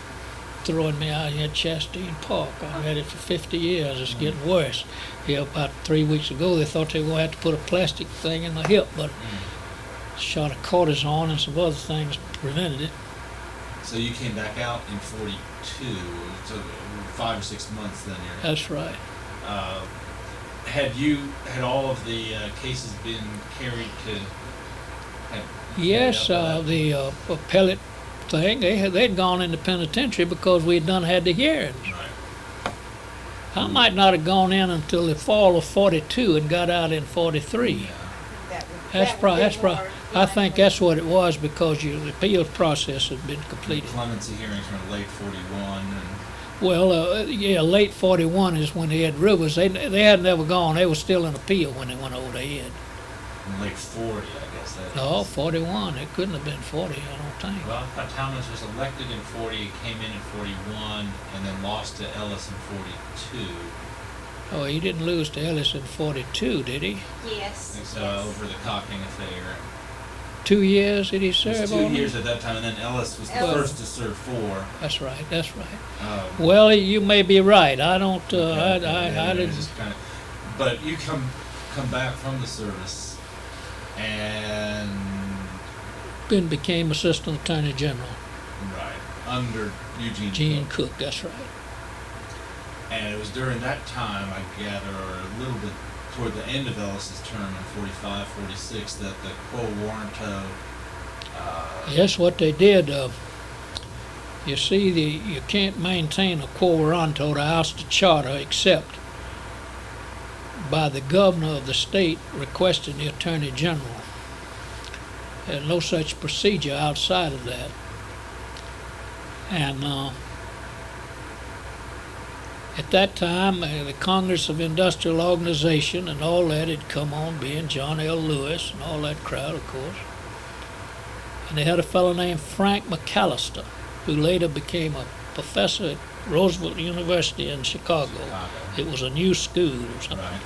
throwing me out here at Chastain Park. I've had it for 50 years. It's getting worse. Here about 3 weeks ago, they thought they were going to have to put a plastic thing in the hip, but shot of cortisone and some other things prevented it. So you came back out in 42, so 5 or 6 months then. That's right. Had all of the cases been carried to? Yes, the appellate thing, they'd gone into penitentiary because we had the hearings. Right. I might not have gone in until the fall of 42 and got out in 43. Yeah. That's probably. I think that's what it was because the appeals process had been completed. Clemency hearings were in late 41, and Well, late 41 is when they had Rivers. They had never gone. They were still in appeal when they went over the head. in late 40, I guess. No, 41. It couldn't have been 40, I don't think. Well, I thought Talmadge was elected in 40, came in 41, and then lost to Ellis in 42. Oh, he didn't lose to Ellis in 42, did he? Yes. It's yes. over the cocking affair. 2 years did he It serve was 2 on? years at that time, and then Ellis was the Ellis. first to serve 4. That's right, that's right. Um, Well, you may be right. I don't, I yeah, didn't. just kinda, but you come back from the service, and Then became Assistant Attorney General. right under Eugene Gene Cook. Cook, that's right. And it was during that time, I gather, or a little bit toward the end of Ellis's term in 45, 46, that the quo warranto. Yes, what they did, you see, you can't maintain a quo warranto to oust the charter except by the governor of the state requesting the Attorney General. There's no such procedure outside of that. And at that time, the Congress of Industrial Organization and all that had come on, being John L. Lewis and all that crowd, of course. And they had a fellow named Frank McAllister, who later became a professor at Roosevelt University in Chicago. It was a new school or something. Right.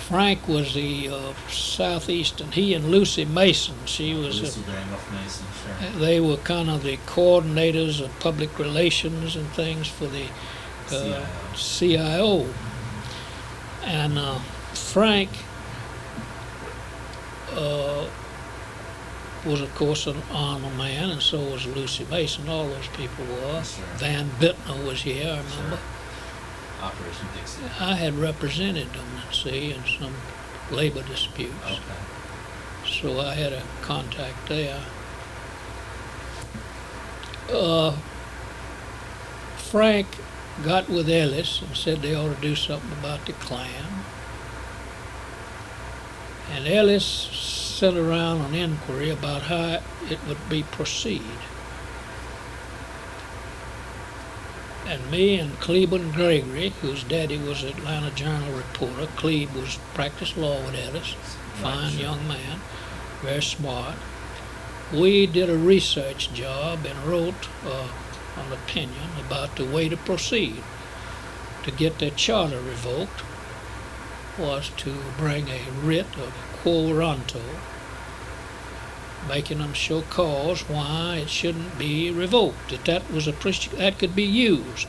Frank was the southeastern. He and Lucy Mason, she was. Lucy Randolph Mason, sure. They were kind of the coordinators of public relations and things for the CIO. And Frank was, of course, an honor man, and so was Lucy Mason. All those people were. Sure. Van Bittner was here, I remember. Sure. Operation Dixie. I had represented them, see, in some labor disputes. Okay. So I had a contact there. Frank got with Ellis and said they ought to do something about the Klan. And Ellis sent around an inquiry about how it would be proceed. And me and Cleveland Gregory, whose daddy was an Atlanta Journal reporter, Cleve was practiced law with Ellis, fine Sure. young man, very smart. We did a research job and wrote an opinion about the way to proceed. To get their charter revoked was to bring a writ of quo warranto, making them show cause why it shouldn't be revoked, that could be used.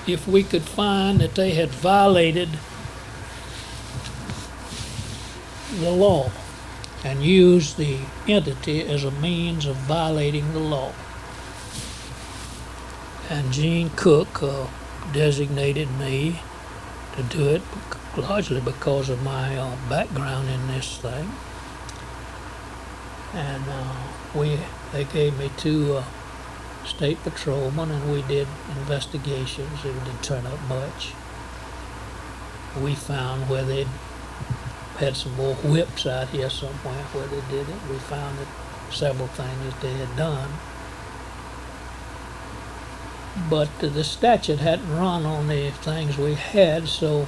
If we could find that they had violated the law and used the entity as a means of violating the law. And Gene Cook designated me to do it largely because of my background in this thing. And they gave me 2 state patrolmen, and we did investigations. It didn't turn up much. We found where they'd had some more whips out here somewhere where they did it. We found that several things that they had done. But the statute hadn't run on the things we had, so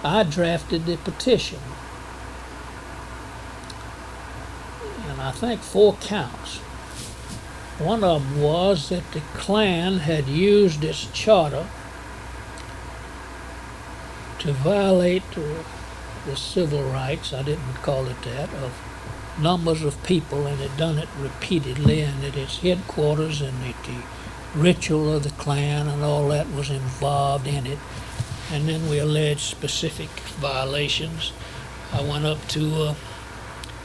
I drafted the petition. And I think 4 counts. One of them was that the Klan had used its charter to violate the civil rights, I didn't call it that, of numbers of people, and had done it repeatedly, and at its headquarters, and that the ritual of the Klan and all that was involved in it. And then we alleged specific violations. I went up to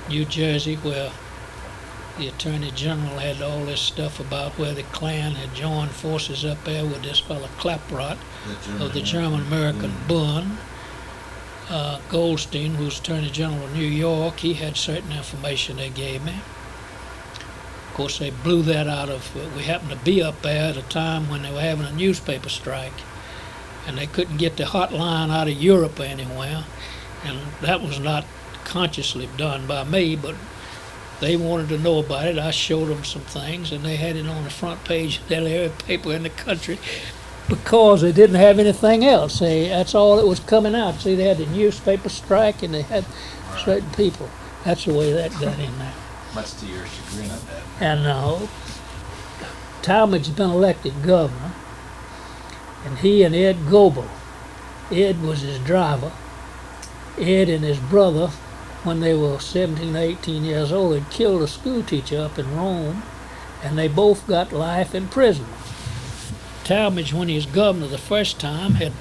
New Jersey, where the Attorney General had all this stuff about where the Klan had joined forces up there with this fellow Klaproth of the German-American Bund. Goldstein, who was Attorney General of New York, he had certain information they gave me. Of course, they blew that out of, we happened to be up there at a time when they were having a newspaper strike, and they couldn't get the hotline out of Europe or anywhere, and that was not consciously done by me, but they wanted to know about it. I showed them some things, and they had it on the front page of every paper in the country because they didn't have anything else. That's all that was coming out. See, they had the newspaper strike, and they had certain people. That's the way that got in there. Much to your chagrin, I bet. And Talmadge's been elected governor, and he and Ed Goebel. Ed was his driver. Ed and his brother, when they were 17 or 18 years old, had killed a school teacher up in Rome, and they both got life in prison. Talmadge, when he was governor the first time, had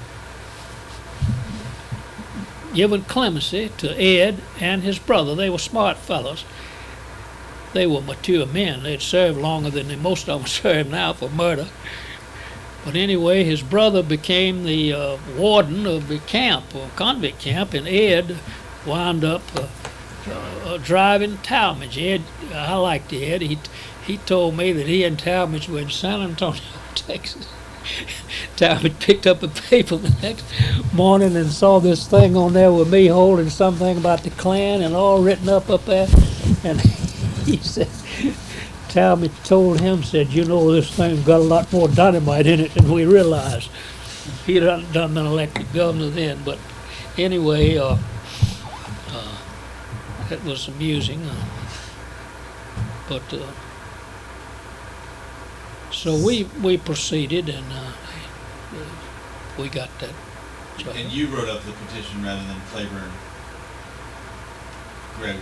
given clemency to Ed and his brother. They were smart fellows. They were mature men. They'd served longer than most of them serve now for murder. But anyway, his brother became the warden of the camp, or convict camp, and Ed wound up driving Talmadge. Ed, I liked Ed. He told me that he and Talmadge were in San Antonio, Texas. Talmadge picked up a paper the next morning and saw this thing on there with me holding something about the Klan and all written up there. And he said, Talmadge told him, said, you know, this thing's got a lot more dynamite in it than we realized. He done been elected governor then, but anyway, that was amusing. So we proceeded, and we got that job. And you wrote up the petition rather than Claiborne Gregory.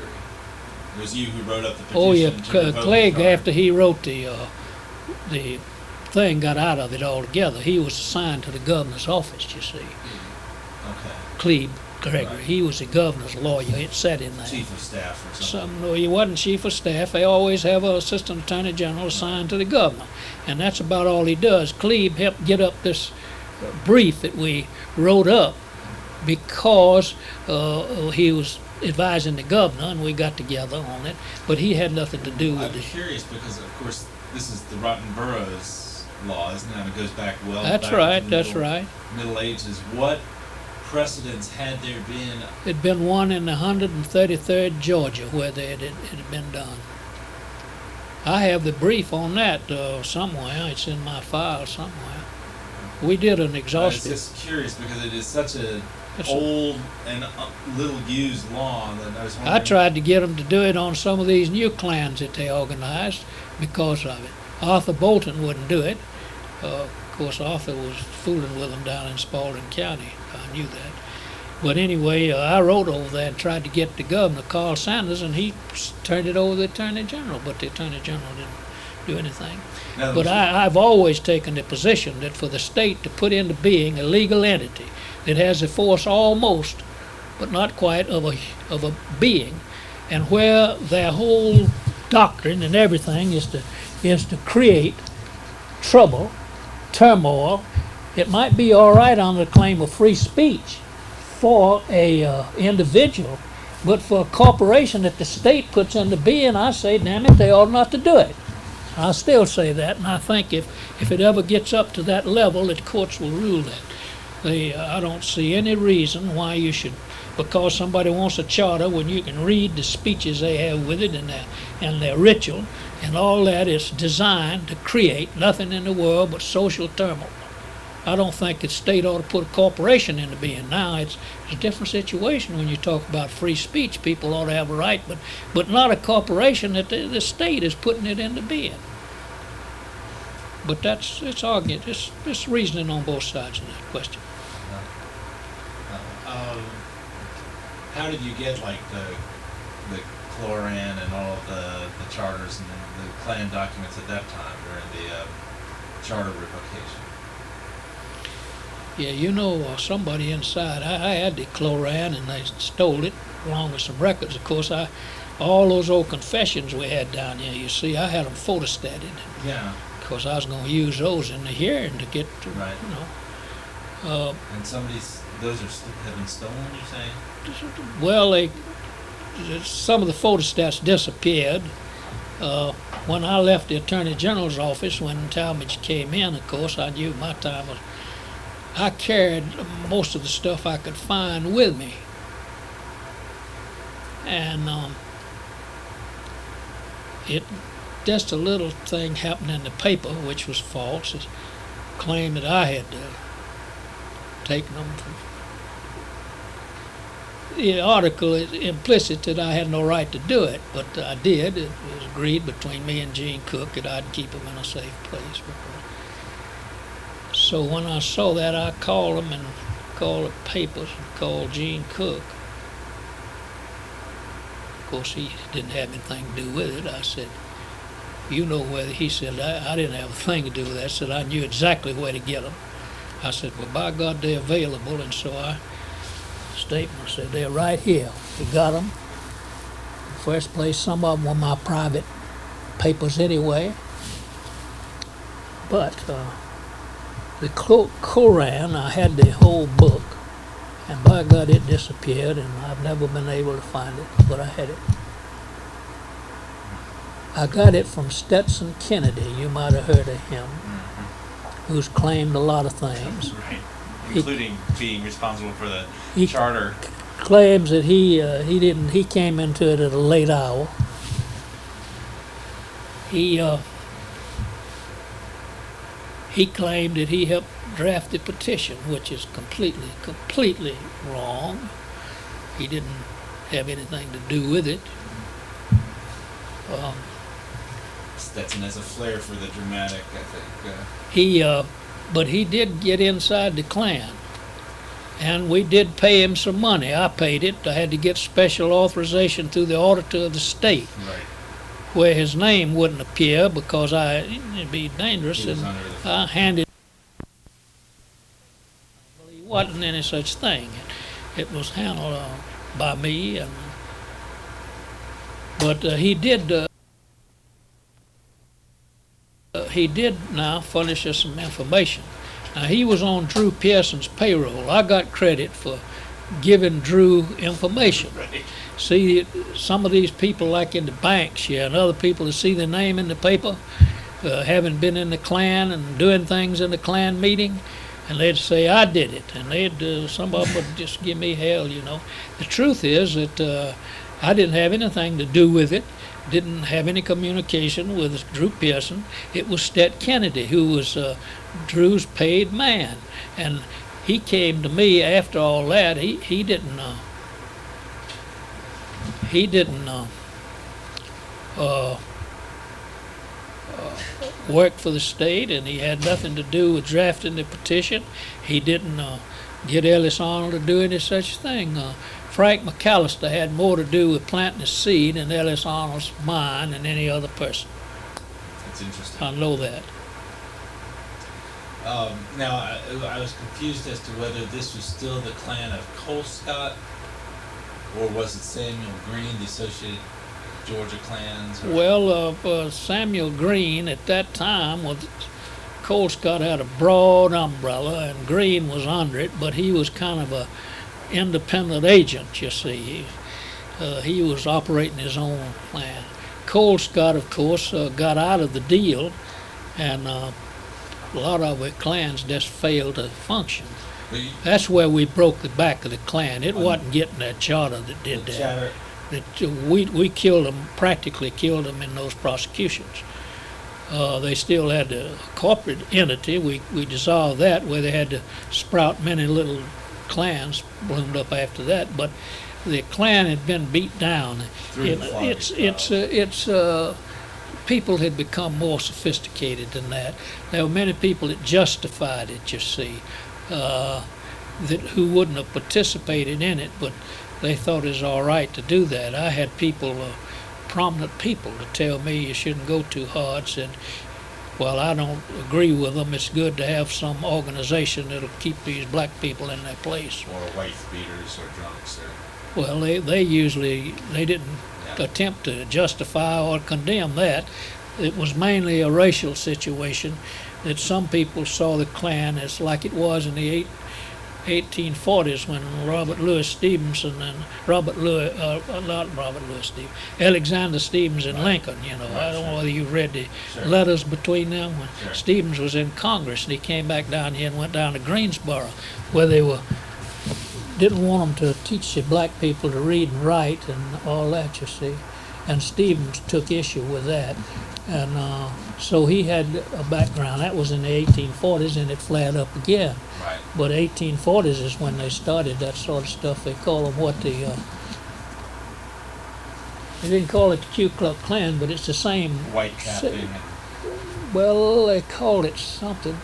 It was you who wrote up the petition. Oh yeah, to revoke Clegg, the charter. after he wrote the thing, got out of it altogether. He was assigned to the governor's office, you see. Okay. Cleve Gregory. Right. He was the governor's lawyer. It said in there. Chief of staff or something. No, he wasn't chief of staff. They always have an assistant attorney general assigned to the governor, and that's about all he does. Cleve helped get up this brief that we wrote up because he was advising the governor, and we got together on it. But he had nothing to do with I'm it. curious because, of course, this is the Rotten Boroughs law, isn't it? It goes back well. That's back right. to the That's right. Middle Ages. What precedents had there been? It'd been one in the 133rd Georgia where it had been done. I have the brief on that somewhere. It's in my file somewhere. We did an I was exhaustive. just curious because it is such a It's a- old and little used law that I was wondering. I tried to get them to do it on some of these new clans that they organized because of it. Arthur Bolton wouldn't do it. Of course, Arthur was fooling with them down in Spalding County. I knew that. But anyway, I wrote over there and tried to get the governor, Carl Sanders, and he turned it over to the Attorney General, but the Attorney General didn't do anything. Now, But I've always taken the position that for the state to put into being a legal entity that has the force almost, but not quite, of a being, and where their whole doctrine and everything is to create trouble, turmoil, it might be all right on the claim of free speech for a individual, but for a corporation that the state puts into being, I say, damn it, they ought not to do it. I still say that, and I think if it ever gets up to that level, the courts will rule that. I don't see any reason why you should, because somebody wants a charter, when you can read the speeches they have with it and their ritual, and all that is designed to create nothing in the world but social turmoil. I don't think the state ought to put a corporation into being. Now it's a different situation when you talk about free speech. People ought to have a right, but not a corporation that the state is putting it into being. But it's argument. It's reasoning on both sides of that question. How did you get like the Cloran and all of the charters and the Klan documents at that time during the charter revocation? Yeah, you know, somebody inside. I had the Cloran, and they stole it along with some records. Of course, all those old confessions we had down there. You see, I had them photostated. Yeah. Because I was going to use those in the hearing to get to, Right. you know. And those have been stolen, you're saying? Well, some of the photostats disappeared. When I left the Attorney General's office, when Talmadge came in, of course, I knew my time was. I carried most of the stuff I could find with me. And just a little thing happened in the paper, which was false. It claimed that I had taken them. The article is implicit that I had no right to do it, but I did. It was agreed between me and Gene Cook that I'd keep them in a safe place. So when I saw that, I called him and called the papers and called Gene Cook. Of course, he didn't have anything to do with it. I said, you know where, he said, I didn't have a thing to do with that. I said, I knew exactly where to get them. I said, well, by God, they're available. And so I said, they're right here. We got them. First place, some of them were my private papers anyway. But the Koran, I had the whole book. And by God, it disappeared, and I've never been able to find it, but I had it. I got it from Stetson Kennedy. You might have heard of him, who's claimed a lot of things. Right. Including being responsible for the He charter. claims that he came into it at a late hour. He claimed that he helped draft the petition, which is completely wrong. He didn't have anything to do with it. Stetson has a flair for the dramatic, I think. But he did get inside the Klan, and we did pay him some money. I paid it. I had to get special authorization through the auditor of the state, Right. where his name wouldn't appear because it'd be dangerous, He was and under the- I handed. Well, he wasn't any such thing. It was handled by me, but he did. He did now furnish us some information. Now, he was on Drew Pearson's payroll. I got credit for giving Drew information. Right. See, some of these people, like in the banks here, and other people that see their name in the paper, having been in the Klan and doing things in the Klan meeting, and they'd say, I did it, and some of them would just give me hell, you know. The truth is that I didn't have anything to do with it, didn't have any communication with Drew Pearson. It was Stet Kennedy, who was Drew's paid man, and he came to me after all that. He didn't work for the state, and he had nothing to do with drafting the petition. He didn't get Ellis Arnold to do any such thing. Frank McAllister had more to do with planting the seed in Ellis Arnold's mind than any other person. That's interesting. I know that. Now, I was confused as to whether this was still the clan of Colescott, or was it Samuel Green, the Associated Georgia clans? Or? Well, Samuel Green at that time was. Colescott had a broad umbrella, and Green was under it, but he was kind of a independent agent, you see. He was operating his own plan. Colescott, of course, got out of the deal, and a lot of the clans just failed to function. That's where we broke the back of the Klan. It wasn't getting that charter that did The that. charter. We killed them, practically killed them in those prosecutions. They still had a corporate entity. We dissolved that, where they had to sprout many little clans bloomed up after that. But the Klan had been beat down. People had become more sophisticated than that. There were many people that justified it, you see, who wouldn't have participated in it, but they thought it was all right to do that. I had people, prominent people, to tell me you shouldn't go too hard. Said, well, I don't agree with them. It's good to have some organization that'll keep these black people in their place. Or wife beaters or drunks. Well, they didn't attempt to justify or condemn that. It was mainly a racial situation that some people saw the Klan as like it was in the 1840s when Robert Louis Stevenson and Alexander Stevens and Lincoln, you know. I don't know whether you read the letters between them when Stevens was in Congress, and he came back down here and went down to Greensboro, where they didn't want them to teach the black people to read and write and all that, you see. And Stevens took issue with that. And so he had a background. That was in the 1840s, and it flared up again. Right. But 1840s is when they started that sort of stuff. They call them they didn't call it the Ku Klux Klan, but it's the same. White cap thing. Well, they called it something.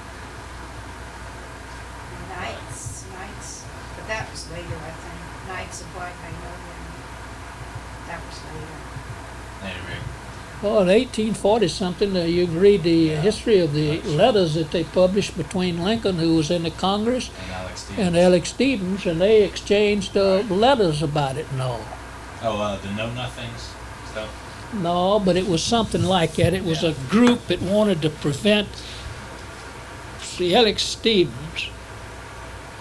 Anyway, Well, in 1840 something, you can read the history of the letters that they published between Lincoln, who was in the Congress, and Alex Stevens. and Alex Stevens, and they exchanged letters about it and all. Oh, the Know Nothings stuff. No, but it was something like that. It was Yeah. a group that wanted to prevent. See, Alex Stevens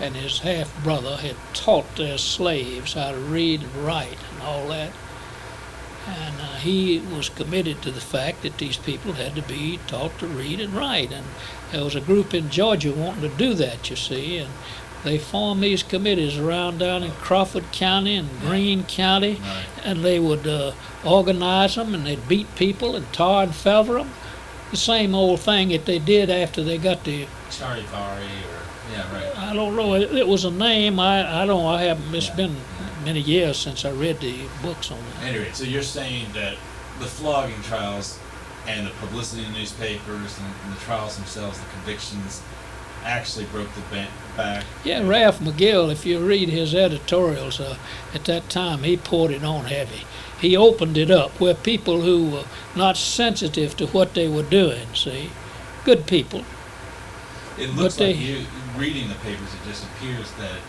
and his half-brother had taught their slaves how to read and write and all that. And he was committed to the fact that these people had to be taught to read and write. And there was a group in Georgia wanting to do that, you see. And they formed these committees around down in Crawford County and Greene County. Right. And they would organize them, and they'd beat people and tar and feather them. The same old thing that they did after they got the, Charivari or yeah, right. I don't know, it was a name, I don't, I haven't, it's Yeah. been many years since I read the books on that. Anyway, so you're saying that the flogging trials and the publicity in newspapers and the trials themselves, the convictions, actually broke the back. Yeah, Ralph McGill, if you read his editorials, at that time, he poured it on heavy. He opened it up where people who were not sensitive to what they were doing, see, good people. It looks But like they- you reading the papers. It just appears that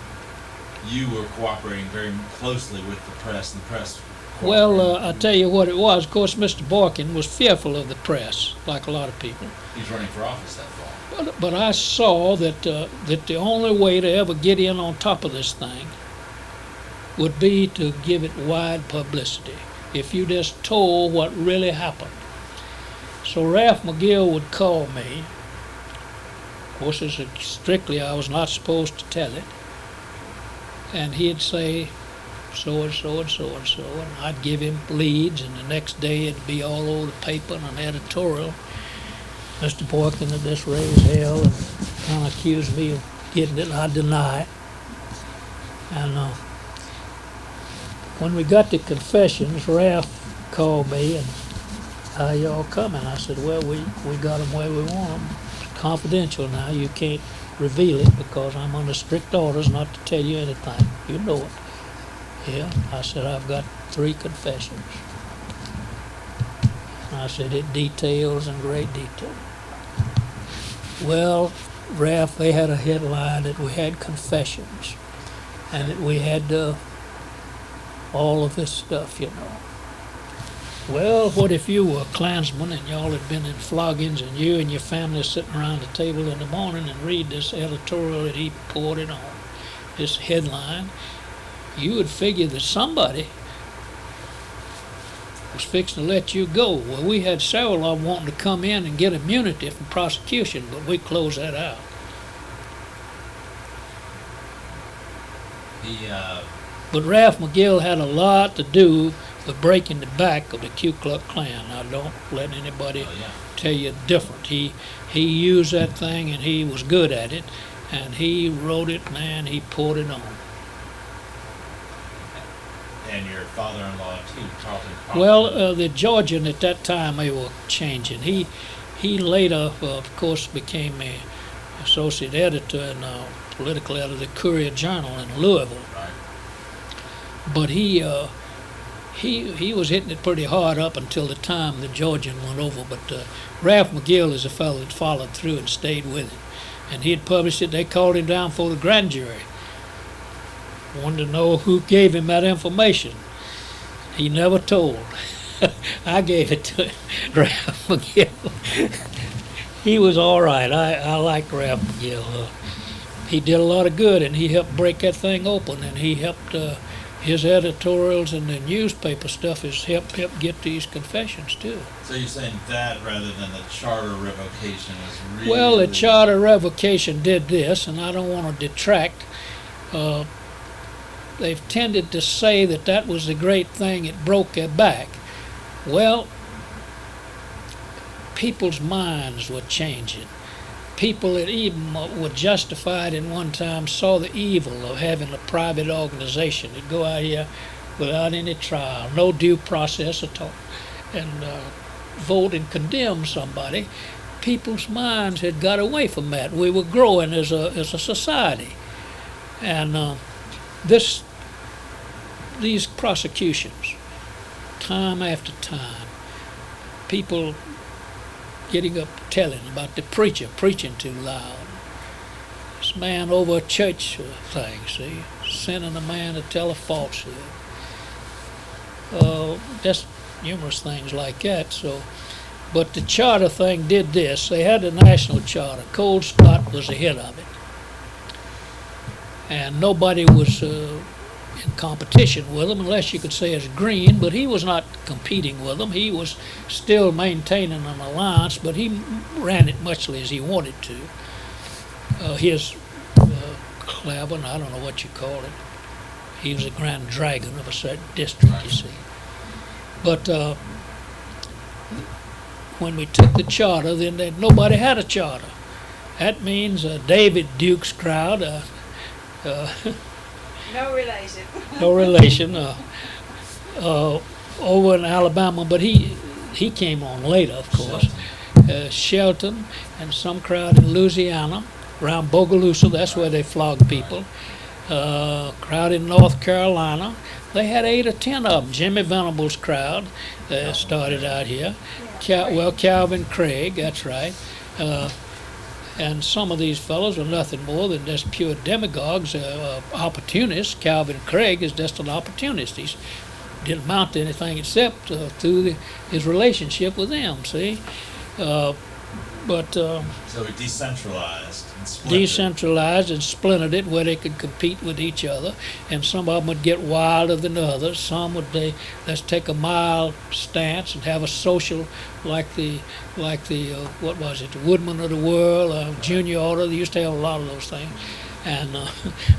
you were cooperating very closely with the press, and the press. Well, cooperated. I'll tell you what it was. Of course, Mr. Boykin was fearful of the press, like a lot of people. He's running for office that fall. But I saw that that the only way to ever get in on top of this thing would be to give it wide publicity. If you just told what really happened. So Ralph McGill would call me. Of course, strictly I was not supposed to tell it. And he'd say, so and so and so and so, and I'd give him leads, and the next day it'd be all over the paper and an editorial. Mr. Boykin had just raised hell and kind of accused me of getting it, and I deny it. And when we got to confessions, Ralph called me and, how y'all coming? I said, well, we got them where we want them. It's confidential now. You can't reveal it because I'm under strict orders not to tell you anything. You know it. Yeah, I said, I've got 3 confessions. And I said, it details in great detail. Well, Ralph, they had a headline that we had confessions and that we had all of this stuff, you know. Well, what if you were a Klansman and y'all had been in floggings and you and your family sitting around the table in the morning and read this editorial that he poured it on, this headline, you would figure that somebody was fixing to let you go. Well, we had several of them wanting to come in and get immunity from prosecution, but we closed that out. But Ralph McGill had a lot to do with breaking the back of the Ku Klux Klan. Now, don't let anybody tell you different. He used that thing, and he was good at it, and he wrote it, man, he poured it on. And your father-in-law too, Carlton. Well, the Georgian at that time, they were changing. He later, of course, became an associate editor and political editor of the Courier Journal in Louisville. Right. But he was hitting it pretty hard up until the time the Georgian went over. But Ralph McGill is a fellow that followed through and stayed with it. And he had published it. They called him down for the grand jury. Wanted to know who gave him that information. He never told. I gave it to him, Ralph McGill. He was all right. I liked Ralph McGill. He did a lot of good, and he helped break that thing open, and he helped his editorials and the newspaper stuff has helped get these confessions too. So you're saying that rather than the charter revocation was really... Well, the charter revocation did this, and I don't want to detract. They've tended to say that that was the great thing, it broke their back. Well, people's minds were changing. People that even were justified in one time saw the evil of having a private organization that go out here without any trial, no due process at all, and vote and condemn somebody. People's minds had got away from that. We were growing as a society, and these prosecutions time after time, people getting up telling about the preacher preaching too loud. This man over a church thing, see, sending a man to tell a falsehood. Just numerous things like that. So, but the charter thing did this. They had the national charter. Cole Scott was the head of it, and nobody was in competition with him, unless you could say as Green. But he was not competing with them. He was still maintaining an alliance, but he ran it much as he wanted to. His Clavin, I don't know what you call it. He was a grand dragon of a certain district, you see. But when we took the charter, then nobody had a charter. That means David Duke's crowd, No relation. no relation, over in Alabama, but he came on later, of course. Shelton and some crowd in Louisiana, around Bogalusa, that's where they flogged people. Crowd in North Carolina. They had 8 or 10 of them. Jimmy Venable's crowd started out here. Calvin Craig, that's right. And some of these fellows are nothing more than just pure demagogues, opportunists. Calvin Craig is just an opportunist. He didn't amount to anything except through his relationship with them, see? So he decentralized and splintered. Decentralized and splintered it where they could compete with each other, and some of them would get wilder than others. Some would let's take a mild stance and have a social, like the what was it, the Woodman of the World, Junior Order. They used to have a lot of those things, and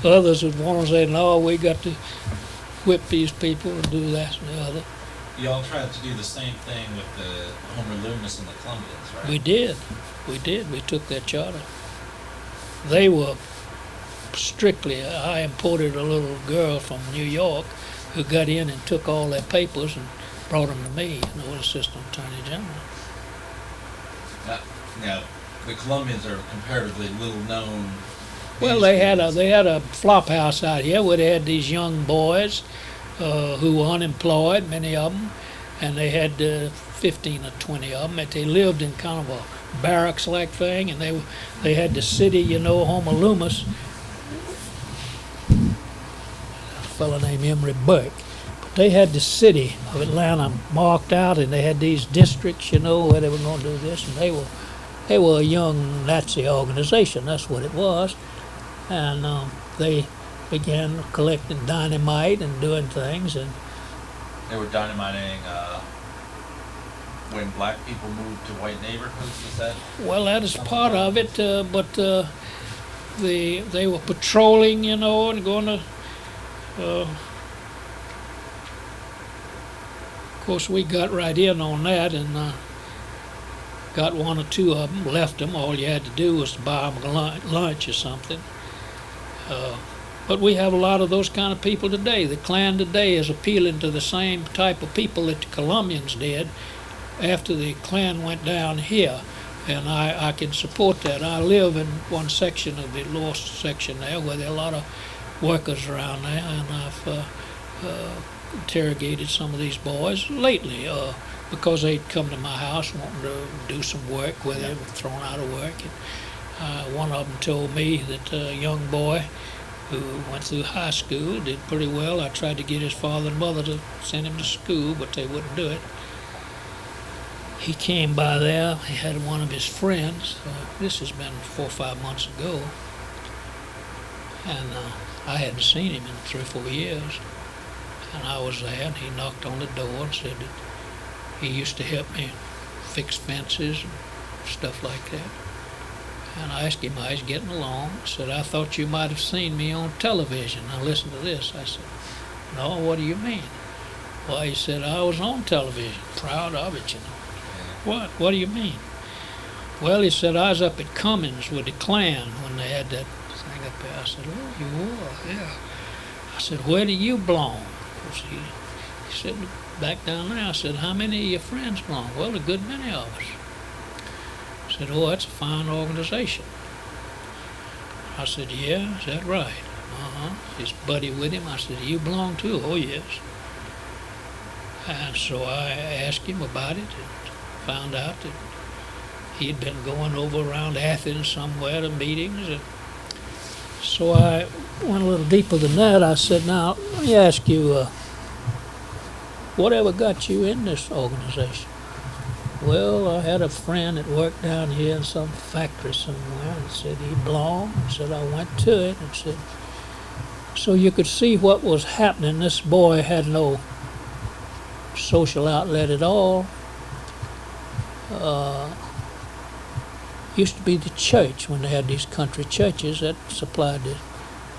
others would want to say, no, we got to whip these people and do that and the other. Y'all tried to do the same thing with the Homer Loomis and the Columbians, right? We did. We took their charter. They were strictly, I imported a little girl from New York who got in and took all their papers and brought them to me, and I was Assistant Attorney General. Now, the Columbians are comparatively little known. Well, they had a flop house out here where they had these young boys who were unemployed, many of them, and they had 15 or 20 of them. They lived in kind of a barracks-like thing, and they had the city, Homer Loomis, a fellow named Emory Burke. But they had the city of Atlanta marked out, and they had these districts, where they were going to do this, and they were a young Nazi organization. That's what it was, and they began collecting dynamite and doing things, and They were dynamiting when black people moved to white neighborhoods, is that? well, that is part of it, but they were patrolling, and going to. Of course, we got right in on that, and got 1 or 2 of them, left them. All you had to do was to buy them lunch or something. But we have a lot of those kind of people today. The Klan today is appealing to the same type of people that the Colombians did after the Klan went down here, and I can support that. I live in one section of the law section there where there are a lot of workers around there, and I've interrogated some of these boys lately because they'd come to my house wanting to do some work where they were thrown out of work. And one of them told me that a young boy who went through high school did pretty well. I tried to get his father and mother to send him to school, but they wouldn't do it. He came by there. He had one of his friends. This has been 4 or 5 months ago, and I hadn't seen him in 3 or 4 years. And I was there, and he knocked on the door and said that he used to help me fix fences and stuff like that. And I asked him how he's getting along. He said, I thought you might have seen me on television. Now listen to this. I said, no, what do you mean? Well, he said, I was on television. Proud of it, What? What do you mean? Well, he said, I was up at Cummins with the Klan when they had that thing up there. I said, oh, you were, yeah. I said, where do you belong? He said, back down there. I said, how many of your friends belong? Well, a good many of us. I said, oh, that's a fine organization. I said, yeah, is that right? His buddy with him. I said, you belong too? Oh, yes. And so I asked him about it and found out that he'd been going over around Athens somewhere to meetings. And so I went a little deeper than that. I said, now, let me ask you, whatever got you in this organization? Well, I had a friend that worked down here in some factory somewhere and said he belonged. And said I went to it and said, so you could see what was happening. This boy had no social outlet at all. Used to be the church when they had these country churches that supplied this.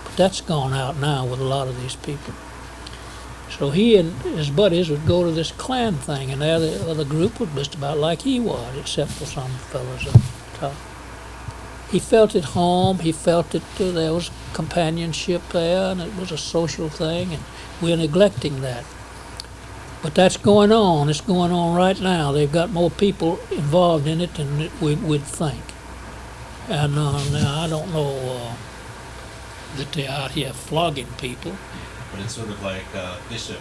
But that's gone out now with a lot of these people. So he and his buddies would go to this Klan thing, and the other group was just about like he was, except for some fellows up top. He felt at home. He felt that there was companionship there, and it was a social thing, and we're neglecting that. But that's going on. It's going on right now. They've got more people involved in it than we'd think. And now I don't know that they're out here flogging people. But it's sort of like Bishop.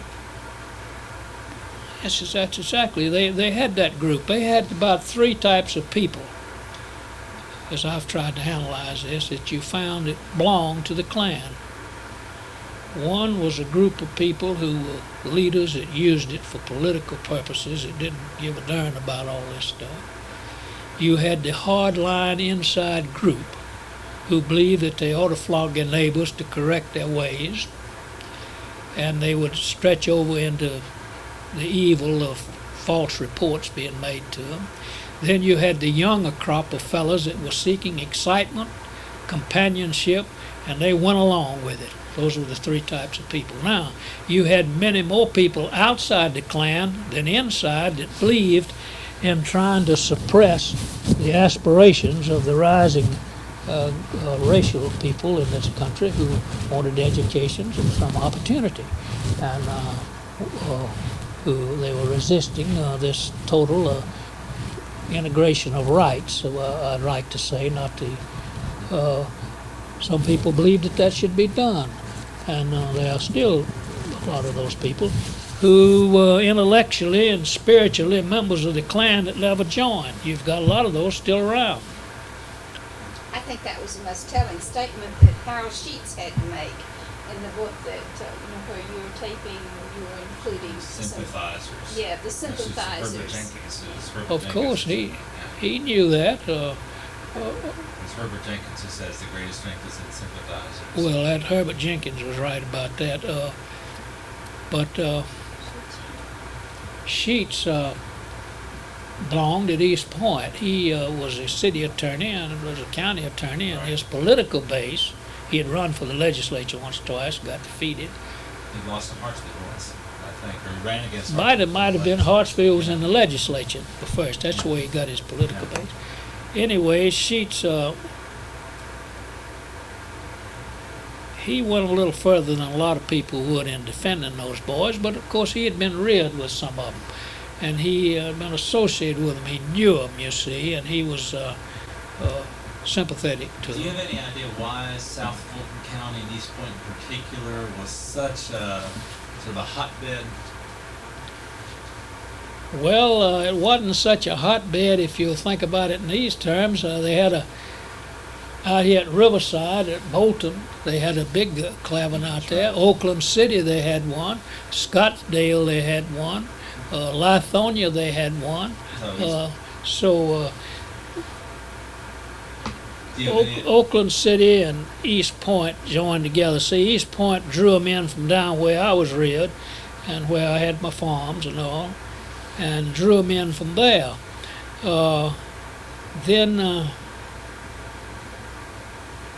Yes, that's exactly. They had that group. They had about 3 types of people, as I've tried to analyze this, that you found that belonged to the Klan. One was a group of people who were leaders that used it for political purposes, that didn't give a darn about all this stuff. You had the hardline inside group who believed that they ought to flog their neighbors to correct their ways, and they would stretch over into the evil of false reports being made to them. Then you had the younger crop of fellas that were seeking excitement, companionship, and they went along with it. Those were the 3 types of people. Now, you had many more people outside the Klan than inside that believed in trying to suppress the aspirations of the rising racial people in this country who wanted educations and some opportunity, and who they were resisting this total integration of rights. I'd like to say, not the. Some people believe that should be done, and there are still a lot of those people who were intellectually and spiritually members of the Klan that never joined. You've got a lot of those still around. I think that was the most telling statement that Harold Sheets had to make in the book that, where you were taping, you were including Sympathizers. the sympathizers. Herbert Jenkins. Of course, he knew that. It's Herbert Jenkins who says the greatest strength is in sympathizers. Well, that Herbert Jenkins was right about that. But Sheets belonged at East Point. He was a city attorney and was a county attorney, and his political base, he had run for the legislature once or twice, got defeated. He lost to Hartsfield once, I think, or he ran against Might have been Hartsfield was in the legislature first. That's where he got his political base. Anyway, Sheets, he went a little further than a lot of people would in defending those boys, but of course he had been reared with some of them, and he had been associated with them. He knew them, you see, and he was sympathetic to them. Do you have any idea why South Fulton County and East Point in particular was such a sort of a hotbed? Well, it wasn't such a hotbed if you think about it in these terms. They had out here at Riverside, at Bolton, they had a big clavin out there. Oakland City, they had one. Scottsdale, they had one. Lithonia, they had one. Oakland City and East Point joined together. See, East Point drew them in from down where I was reared and where I had my farms and all, and drew them in from there. Well,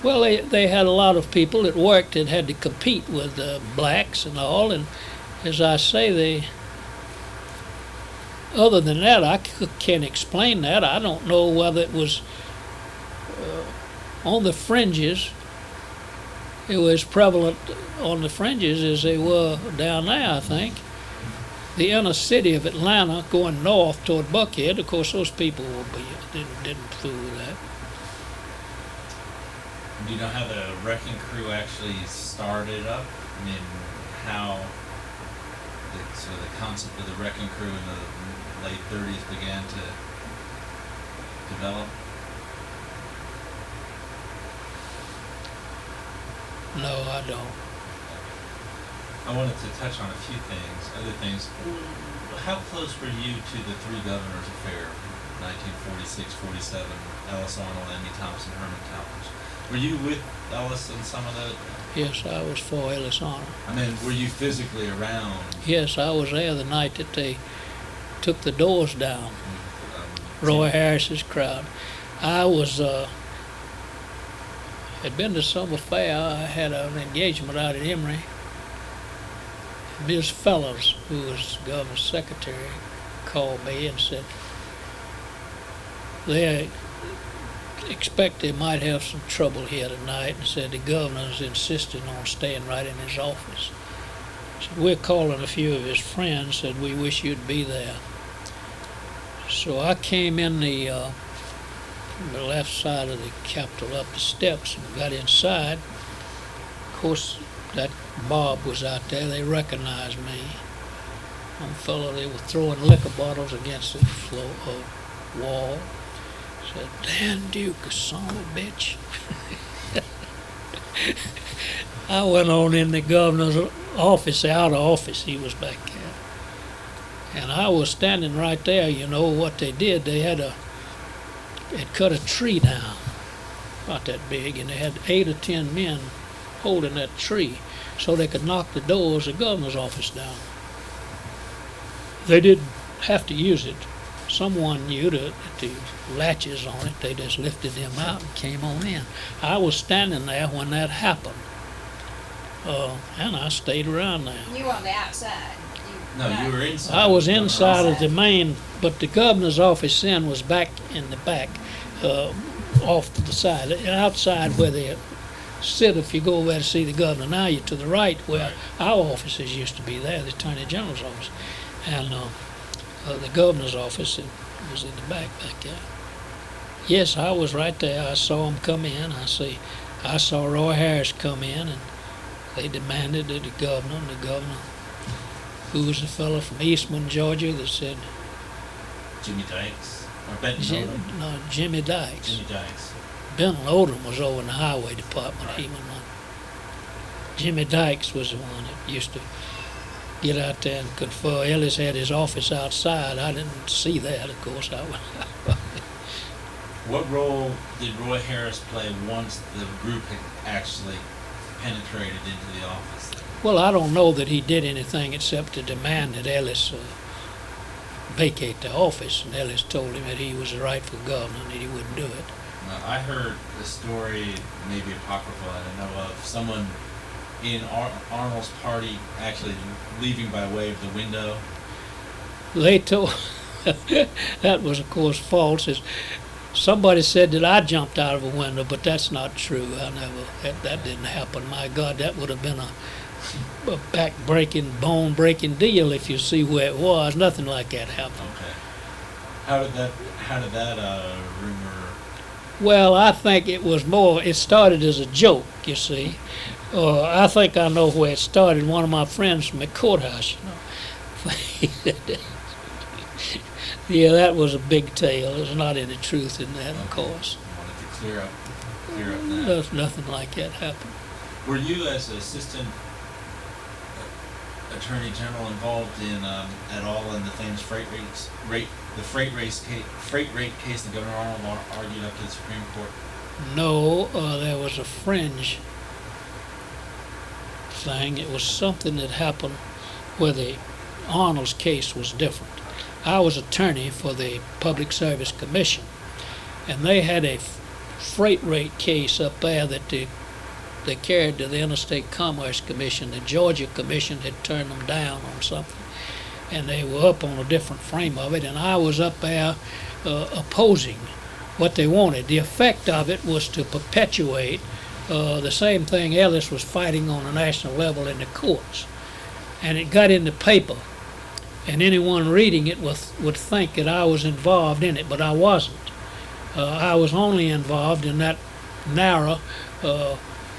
they had a lot of people that worked and had to compete with blacks and all, and as I say, other than that, I can't explain that. I don't know whether it was on the fringes. It was prevalent on the fringes as they were down there, I think. The inner city of Atlanta, going north toward Buckhead, of course, those people didn't fool with that. Do you know how the wrecking crew actually started up? I mean, how so the concept of the wrecking crew in the late 30s began to develop? No, I don't. I wanted to touch on a few other things. How close were you to the Three Governors affair, 1946, 47, Ellis Arnold, Emmy Thompson, Herman Talmadge? Were you with Ellis in some of the? Yes, I was for Ellis Arnold. I mean, were you physically around? Yes, I was there the night that they took the doors down. Roy Harris's crowd. I was had been to some affair. I had an engagement out at Emory. Ms. Fellows, who was the governor's secretary, called me and said they expect they might have some trouble here tonight, and said the governor's insisting on staying right in his office. Said, we're calling a few of his friends, said we wish you'd be there. So I came in the left side of the Capitol up the steps and got inside. Of course, that mob was out there. They recognized me. One fellow, they were throwing liquor bottles against the wall. Said, Dan Duke, a son of a bitch. I went on in the governor's office, the outer office. He was back there. And I was standing right there. You know what they did? They had cut a tree down, about that big, and they had 8 or 10 men holding that tree so they could knock the doors of the governor's office down. They didn't have to use it. Someone knew the latches on it. They just lifted them out and came on in. I was standing there when that happened, and I stayed around there. You were on the outside. You were inside. I was inside of the main, but the governor's office then was back in the back, off to the side, outside where they sit if you go over there to see the governor. Now you're to the right where our offices used to be there, the Attorney General's office. And the governor's office was in the back there. Yes, I was right there. I saw him come in. I saw Roy Harris come in, and they demanded that the governor, who was a fellow from Eastman, Georgia, that said... Jimmy Dykes? Or Benton Odom? No, Jimmy Dykes. Jimmy Dykes. Benton Odom was over in the highway department. He went on. Jimmy Dykes was the one that used to get out there and confer. Ellis had his office outside. I didn't see that, of course. What role did Roy Harris play once the group had actually penetrated into the office? Well, I don't know that he did anything except to demand that Ellis vacate the office, and Ellis told him that he was the rightful governor and that he wouldn't do it. I heard a story, maybe apocryphal, I don't know, of someone in Arnold's party actually leaving by way of the window. They told that was, of course, false. Somebody said that I jumped out of a window, but that's not true. That didn't happen. My God, that would have been a back-breaking, bone-breaking deal if you see where it was. Nothing like that happened. Okay. How did that rumor? Well, I think it was more. It started as a joke, you see. I think I know where it started. One of my friends from the courthouse, yeah, that was a big tale. There's not any truth in that, of course. I wanted to clear up that. There's nothing like that happened. Were you, as assistant attorney general, involved in at all in the famous freight rate case that Governor Arnold argued up to the Supreme Court? No, there was a fringe thing. It was something that happened where the Arnold's case was different. I was attorney for the Public Service Commission, and they had a freight rate case up there that they carried to the Interstate Commerce Commission. The Georgia Commission had turned them down on something, and they were up on a different frame of it, and I was up there opposing what they wanted. The effect of it was to perpetuate the same thing Ellis was fighting on a national level in the courts, and it got in the paper, and anyone reading it would think that I was involved in it, but I wasn't. I was only involved in that narrow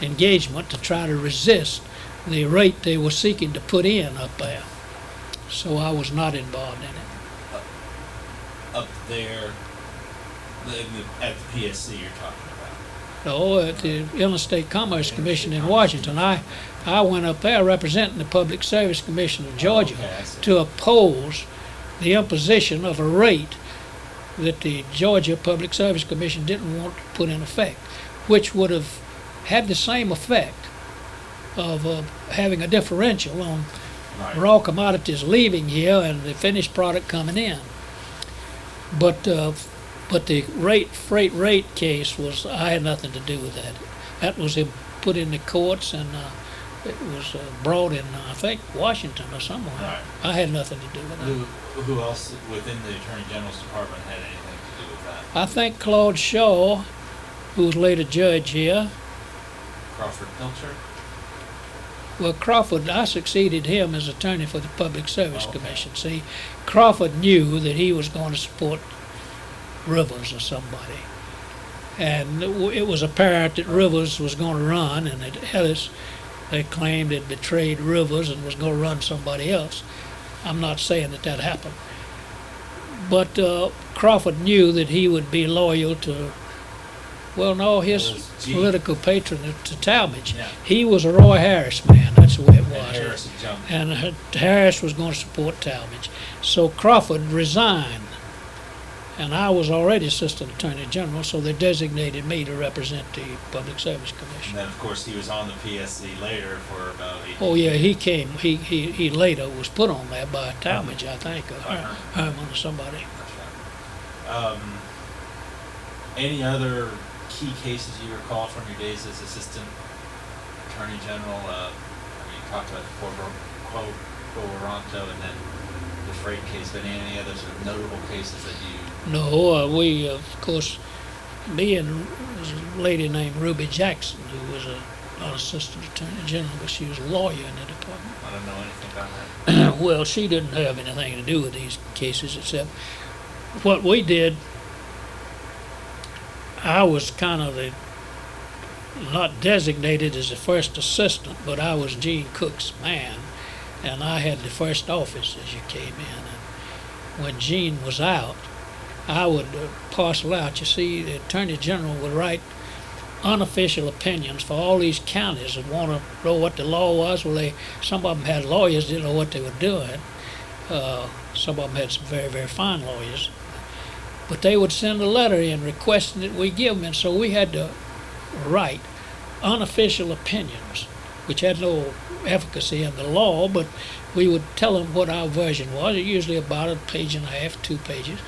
engagement to try to resist the rate they were seeking to put in up there. so I was not involved in it. Up there, at the PSC you're talking about? No, at the Interstate Commerce Commission in Washington. I went up there representing the Public Service Commission of Georgia Okay, I see. to oppose the imposition of a rate that the Georgia Public Service Commission didn't want to put in effect, which would have had the same effect of having a differential on Right. raw commodities leaving here and the finished product coming in. But the freight rate case was, I had nothing to do with that. That was put in the courts, and it was brought in, I think, Washington or somewhere. Right. I had nothing to do with that. Who else within the Attorney General's department had anything to do with that? I think Claude Shaw, who was later judge here, Crawford Pilcher? well, Crawford, I succeeded him as attorney for the Public Service Okay. Commission. See, Crawford knew that he was going to support Rivers or somebody. And it was apparent that Rivers was going to run, and that Ellis, they claimed, had betrayed Rivers and was going to run somebody else. I'm not saying that happened. But Crawford knew that he would be loyal to, well, no, his It was G. political patron to Talmadge. Yeah. He was a Roy Harris man, that's the way it was. And Harris had jumped. And Harris was going to support Talmadge. So Crawford resigned. And I was already Assistant Attorney General, so they designated me to represent the Public Service And Commission. then, of course, he was on the PSC later for about 18 Oh yeah, he came. He later was put on there by Talmadge, I think, or Herman or somebody. That's right. Any other key cases you recall from your days as Assistant Attorney General? You talked about the Quo Warranto and then the freight case, but any other sort of notable cases that you... No, we of course, me and there's a lady named Ruby Jackson, who was not Assistant Attorney General, but she was a lawyer in the department. I don't know anything about that. Well, she didn't have anything to do with these cases except what we did. I was kind of not designated as the first assistant, but I was Gene Cook's man, and I had the first office as you came in. And when Gene was out, I would parcel out. You see, the Attorney General would write unofficial opinions for all these counties that want to know what the law was. Well, some of them had lawyers, didn't know what they were doing. Some of them had some very, very fine lawyers. But they would send a letter in requesting that we give them, and so we had to write unofficial opinions, which had no efficacy in the law, but we would tell them what our version was, usually about a page and a half, 2 pages,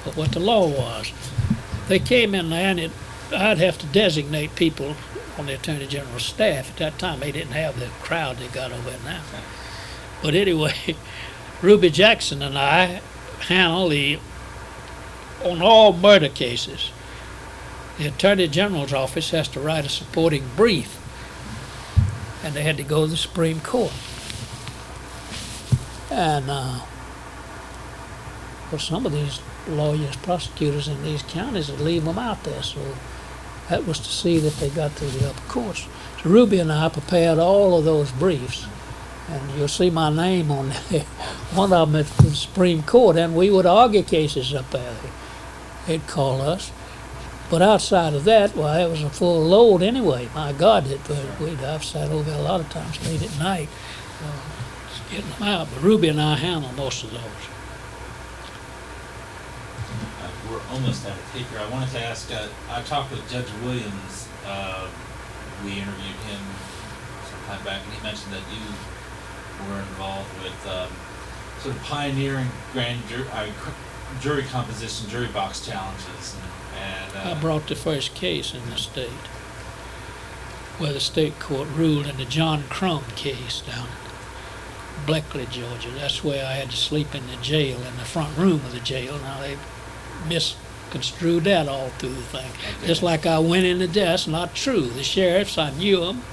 of what the law was. They came in there, and I'd have to designate people on the Attorney General's staff. At that time, they didn't have the crowd they got over there now. But anyway, Ruby Jackson and I handle on all murder cases. The Attorney General's office has to write a supporting brief, and they had to go to the Supreme Court. And well, some of these lawyers, prosecutors in these counties would leave them out there, so that was to see that they got through the upper courts. So Ruby and I prepared all of those briefs, and you'll see my name on there. One of them at the Supreme Court, and we would argue cases up there. They'd call us. But outside of that, well, it was a full load anyway. My God, I've sat over there a lot of times late at night just getting them out. But Ruby and I handle most of those. We're almost out of tape here. I wanted to ask, I talked with Judge Williams. We interviewed him some time back, and he mentioned that you were involved with sort of pioneering grand jury composition, jury box challenges. And I brought the first case in the state where the state court ruled in the John Crum case down in Bleckley, Georgia. That's where I had to sleep in the jail, in the front room of the jail. Now they misconstrued that all through the thing. Okay. Just like I went in the desk, not true. The sheriffs, I knew them,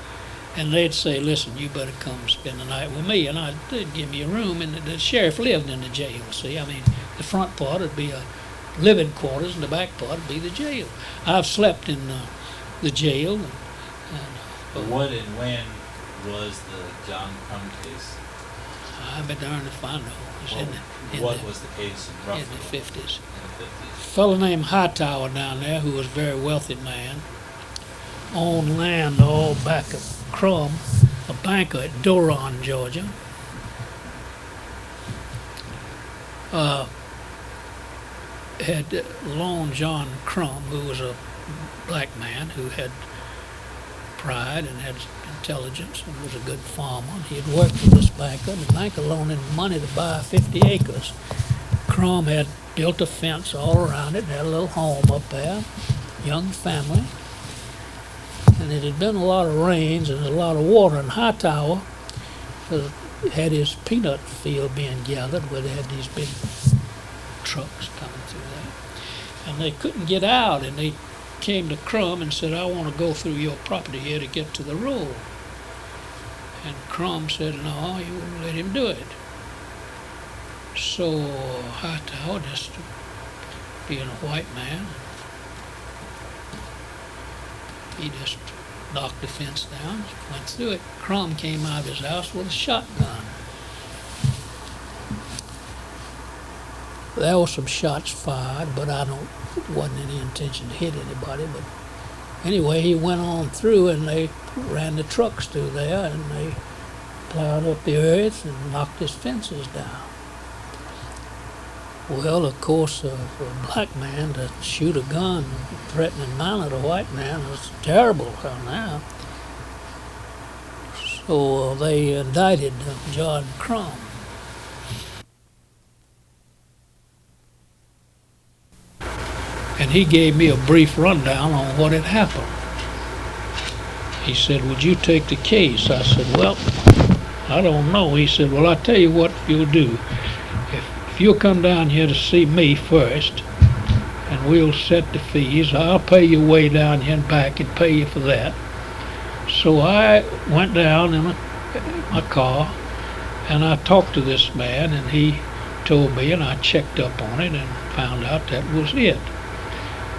and they'd say, listen, you better come spend the night with me. And they'd give me a room, and the sheriff lived in the jail, see. I mean, the front part would be a living quarters, and the back part would be the jail. I've slept in the jail. what and when was the John Crum case? I'll be darned if I know. It's What was the case in roughly? the 50s. In the 50s? Fellow named Hightower down there, who was a very wealthy man, owned land all back of Crum, a banker at Doron, Georgia. Had loaned John Crum, who was a black man who had pride and had intelligence and was a good farmer. He had worked for this banker, and the banker loaned him money to buy 50 acres. Crum had built a fence all around it and had a little home up there, young family. And it had been a lot of rains and a lot of water in Hightower. Had his peanut field being gathered where they had these big trucks coming through there. And they couldn't get out, and they came to Crum and said, I want to go through your property here to get to the road. And Crum said, no, you wouldn't let him do it. So Hightower, just being a white man, he just knocked the fence down, went through it. Crum came out of his house with a shotgun. There were some shots fired, but wasn't any intention to hit anybody. But anyway, he went on through, and they ran the trucks through there, and they plowed up the earth and knocked his fences down. Well, of course, for a black man to shoot a gun threatening mine at a white man was terrible now. So they indicted John Crum. And he gave me a brief rundown on what had happened. He said, would you take the case? I said, well, I don't know. He said, well, I'll tell you what you'll do. If you'll come down here to see me first, and we'll set the fees, I'll pay your way down here and back and pay you for that. So I went down in my car, and I talked to this man, and he told me, and I checked up on it and found out that was it.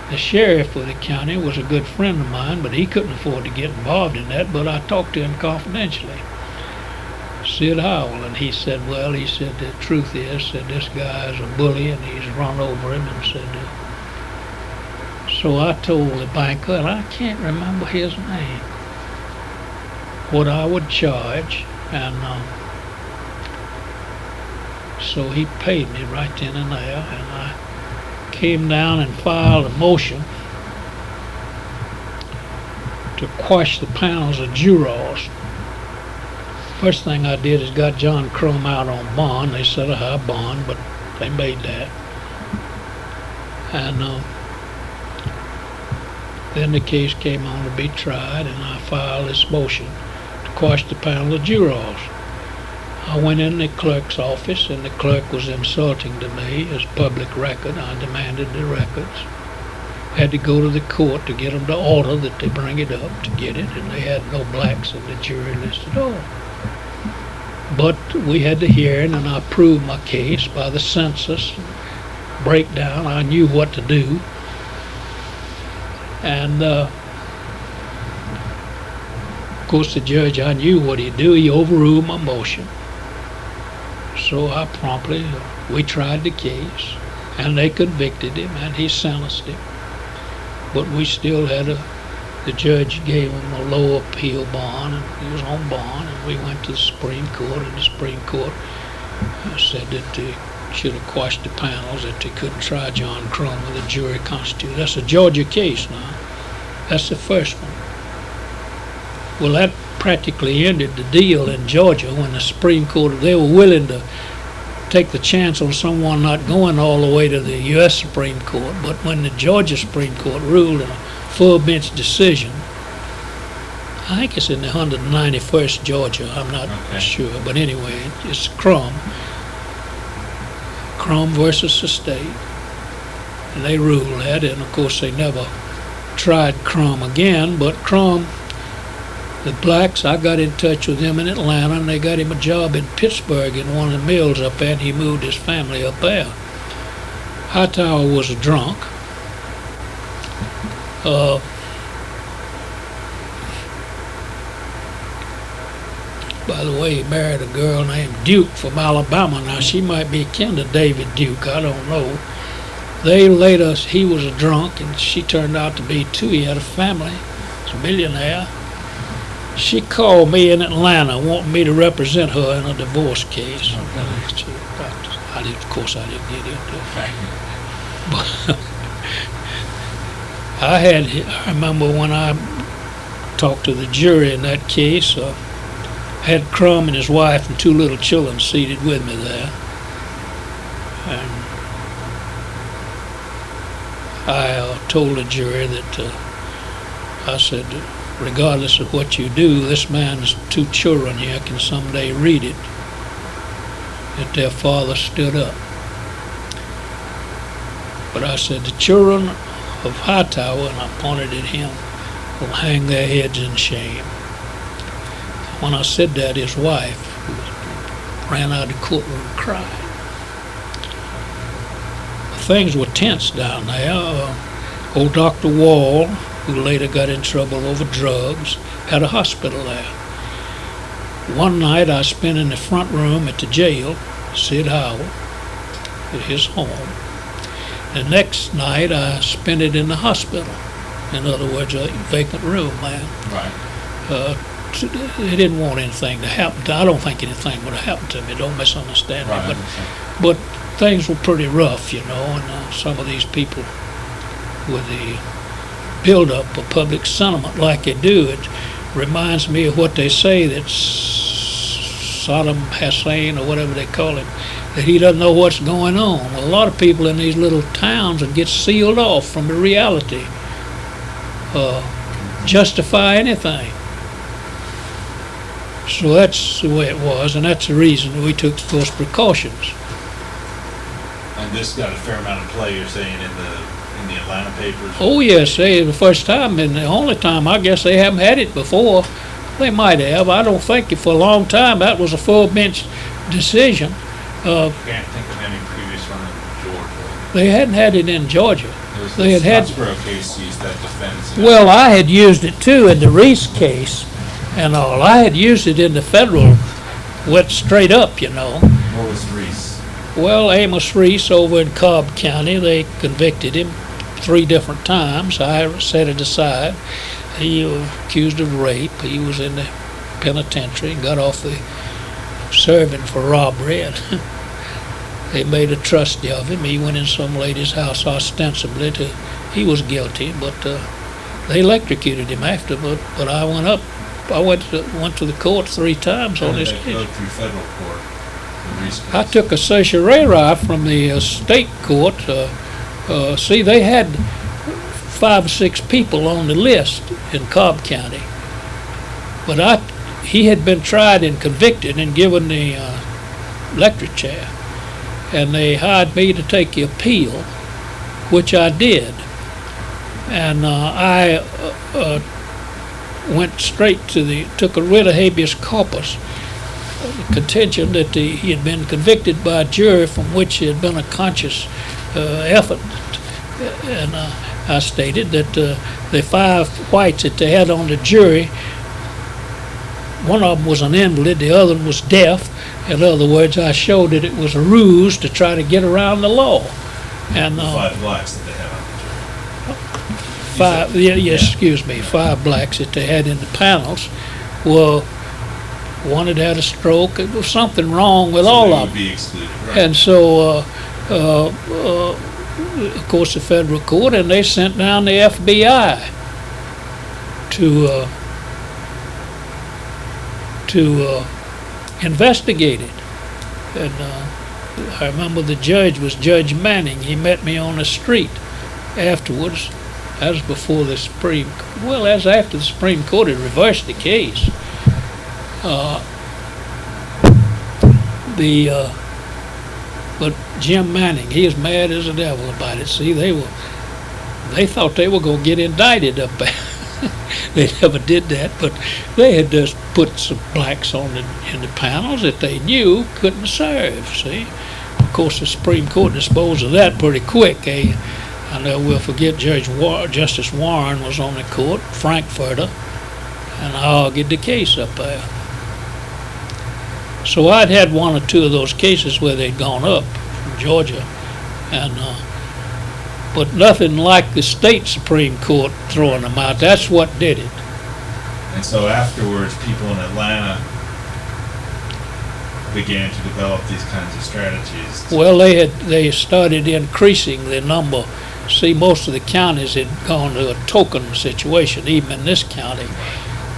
The sheriff of the county was a good friend of mine, but he couldn't afford to get involved in that, but I talked to him confidentially. Sid Howell, and he said, well, he said, the truth is that this guy is a bully, and he's run over him, and said, so I told the banker, and I can't remember his name, what I would charge, and so he paid me right then and there, and I came down and filed a motion to quash the panels of jurors. First thing I did is got John Crum out on bond. They set a high bond, but they made that. And then the case came on to be tried, and I filed this motion to quash the panel of jurors. I went in the clerk's office, and the clerk was insulting to me as public record. I demanded the records. Had to go to the court to get them to order that they bring it up to get it, and they had no blacks in the jury list at all. But we had the hearing, and I proved my case by the census breakdown. I knew what to do. And of course, the judge, I knew what he'd do. He overruled my motion. So I promptly, we tried the case, and they convicted him, and he sentenced him. But we still had the judge gave him a low appeal bond, and he was on bond, and we went to the Supreme Court, and the Supreme Court said that they should have quashed the panels, that they couldn't try John Crum with a jury constituted. That's a Georgia case now. That's the first one. Well, that practically ended the deal in Georgia when the Supreme Court, they were willing to take the chance on someone not going all the way to the U.S. Supreme Court, but when the Georgia Supreme Court ruled in a full bench decision, I think it's in the 191st Georgia, I'm not sure, but anyway, it's Crum versus the state, and they ruled that, and of course they never tried Crum again, but Crum, the blacks, I got in touch with them in Atlanta, and they got him a job in Pittsburgh in one of the mills up there, and he moved his family up there. Hightower was a drunk. By the way, he married a girl named Duke from Alabama. Now, she might be kin to David Duke, I don't know. He was a drunk, and she turned out to be too. He had a family. He's a millionaire. She called me in Atlanta wanting me to represent her in a divorce case. Of course, I didn't get into it. But I remember when I talked to the jury in that case, had Crumb and his wife and two little children seated with me there. And I told the jury that I said, regardless of what you do, this man's two children here can someday read it, that their father stood up. But I said, the children of Hightower, and I pointed at him, will hang their heads in shame. When I said that, his wife ran out of the courtroom and cried. Things were tense down there. Old Dr. Wall, who later got in trouble over drugs, had a hospital there. One night I spent in the front room at the jail, Sid Howell, at his home. The next night I spent it in the hospital. In other words, a vacant room, man. Right. They didn't want anything to happen. I don't think anything would have happened to me. Don't misunderstand me. But things were pretty rough, you know, and some of these people with the build-up of public sentiment like they do, it reminds me of what they say that Saddam Hussein, or whatever they call him, that he doesn't know what's going on. Well, a lot of people in these little towns would get sealed off from the reality. Justify anything. So that's the way it was, and that's the reason we took those precautions. And this got a fair amount of play, you're saying, in the Atlanta papers? Oh yes, the first time and the only time. I guess they haven't had it before. They might have. I don't think for a long time. That was a full bench decision. Can't think of any previous one in Georgia. They hadn't had it in Georgia. They had Scottsboro case used that defense. Well, I had used it too in the Reese case and all. I had used it in the federal, went straight up, you know. What was Reese? Well, Amos Reese over in Cobb County, they convicted him 3 different times. I set it aside. He was accused of rape. He was in the penitentiary and got off the serving for robbery, and they made a trustee of him. He went in some lady's house ostensibly he was guilty, but they electrocuted him after. But I went up. I went to the court 3 times on this case. Go through federal court. I took a certiorari from the state court. See, they had 5 or 6 people on the list in Cobb County, but he had been tried and convicted and given the electric chair, and they hired me to take the appeal, which I did, and I went straight to took a writ of habeas corpus, contention that he had been convicted by a jury from which there had been a conscious effort, and I stated that the 5 whites that they had on the jury, one of them was an invalid, the other one was deaf. In other words, I showed that it was a ruse to try to get around the law. And 5 blacks that they had on the jury. 5 blacks that they had in the panels. Well, one had had a stroke. There was something wrong with all of them. Be excluded, right? And so, of course, the federal court, and they sent down the FBI to investigate it. And I remember the judge was Judge Manning. He met me on the street afterwards. That was before the that was after the Supreme Court had reversed the case. But Jim Manning, he was mad as the devil about it. See, they thought they were going to get indicted up there. They never did that, but they had just put some blacks in the panels that they knew couldn't serve, see. Of course, the Supreme Court disposed of that pretty quick. I never will forget Justice Warren was on the court, Frankfurter, and I argued the case up there. So I'd had one or two of those cases where they'd gone up from Georgia, and but nothing like the state Supreme Court throwing them out. That's what did it. And so afterwards, people in Atlanta began to develop these kinds of strategies. Well, they started increasing the number. See, most of the counties had gone to a token situation, even in this county.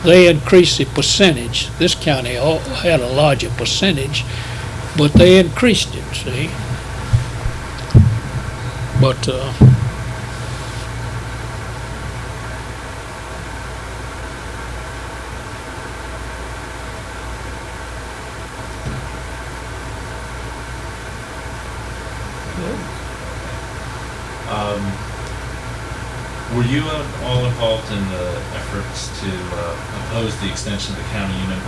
They increased the percentage. This county had a larger percentage, but they increased it, see. But were you all involved in the efforts to oppose the extension of the county unit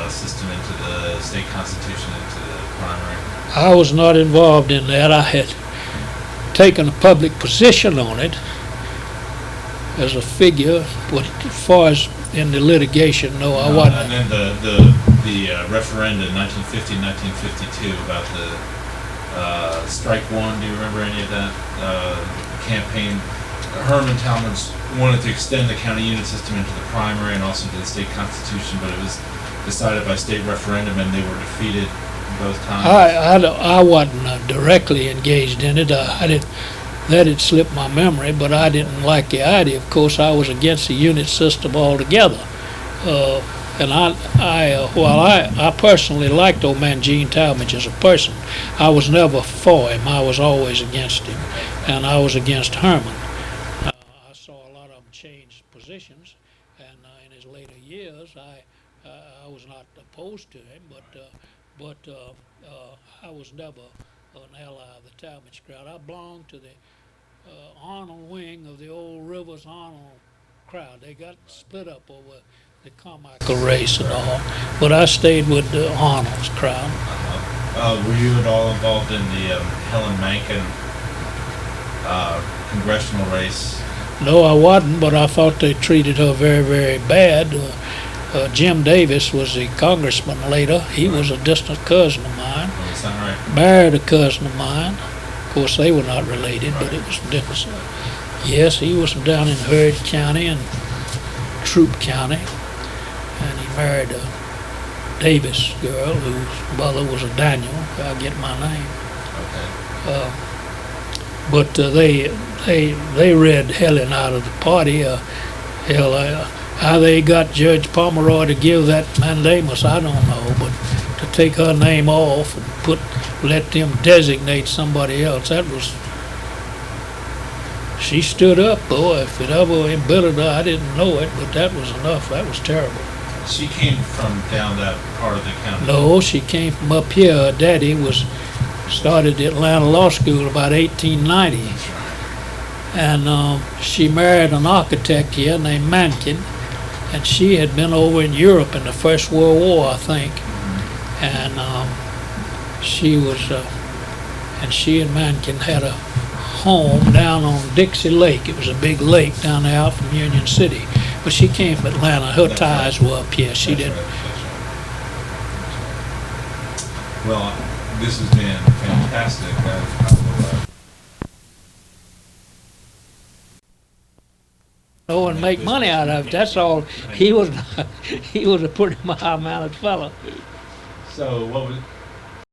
system into the state constitution, into the primary? I was not involved in that. I had taken a public position on it as a figure, but as far as in the litigation, no, I wasn't. And then the referenda in 1950 and 1952 about the strike one. Do you remember any of that campaign? Herman Talmadge wanted to extend the county unit system into the primary and also to the state constitution, but it was decided by state referendum, and they were defeated both times. I wasn't directly engaged in it. That had slipped my memory, but I didn't like the idea. Of course, I was against the unit system altogether. And I personally liked old man Gene Talmadge as a person. I was never for him. I was always against him, and I was against Herman. I saw a lot of them change positions, and in his later years, I was not opposed to him, but I was never an ally of the Talmadge crowd. I belonged to the Arnold wing of the old Rivers Arnold crowd. They got split up over the Carmichael race and all, but I stayed with the Arnold's crowd. Were you at all involved in the Helen Mankin congressional race? No, I wasn't, but I thought they treated her very, very bad. Jim Davis was the congressman later. He was a distant cousin of mine. Oh, is that right? Married a cousin of mine. Of course, they were not related, but it was different. Yes, he was from down in Hurd County and Troup County, and he married a Davis girl whose mother was a Daniel. I get my name. Okay. But they read Helen out of the party. How they got Judge Pomeroy to give that mandamus, I don't know, but to take her name off and let them designate somebody else, that was. She stood up, boy. If it ever embittered her, I didn't know it, but that was enough. That was terrible. She came from down that part of the county? No, she came from up here. Her daddy started the Atlanta Law School about 1890. That's right. And she married an architect here named Mankin, and she had been over in Europe in the First World War, I think. And she and Mankin had a home down on Dixie Lake. It was a big lake down there out from Union City. But she came from Atlanta. Her ties were up here. She didn't. Well, this has been fantastic. And make money out of it. That's all. He was a pretty high-mounted fellow. So what was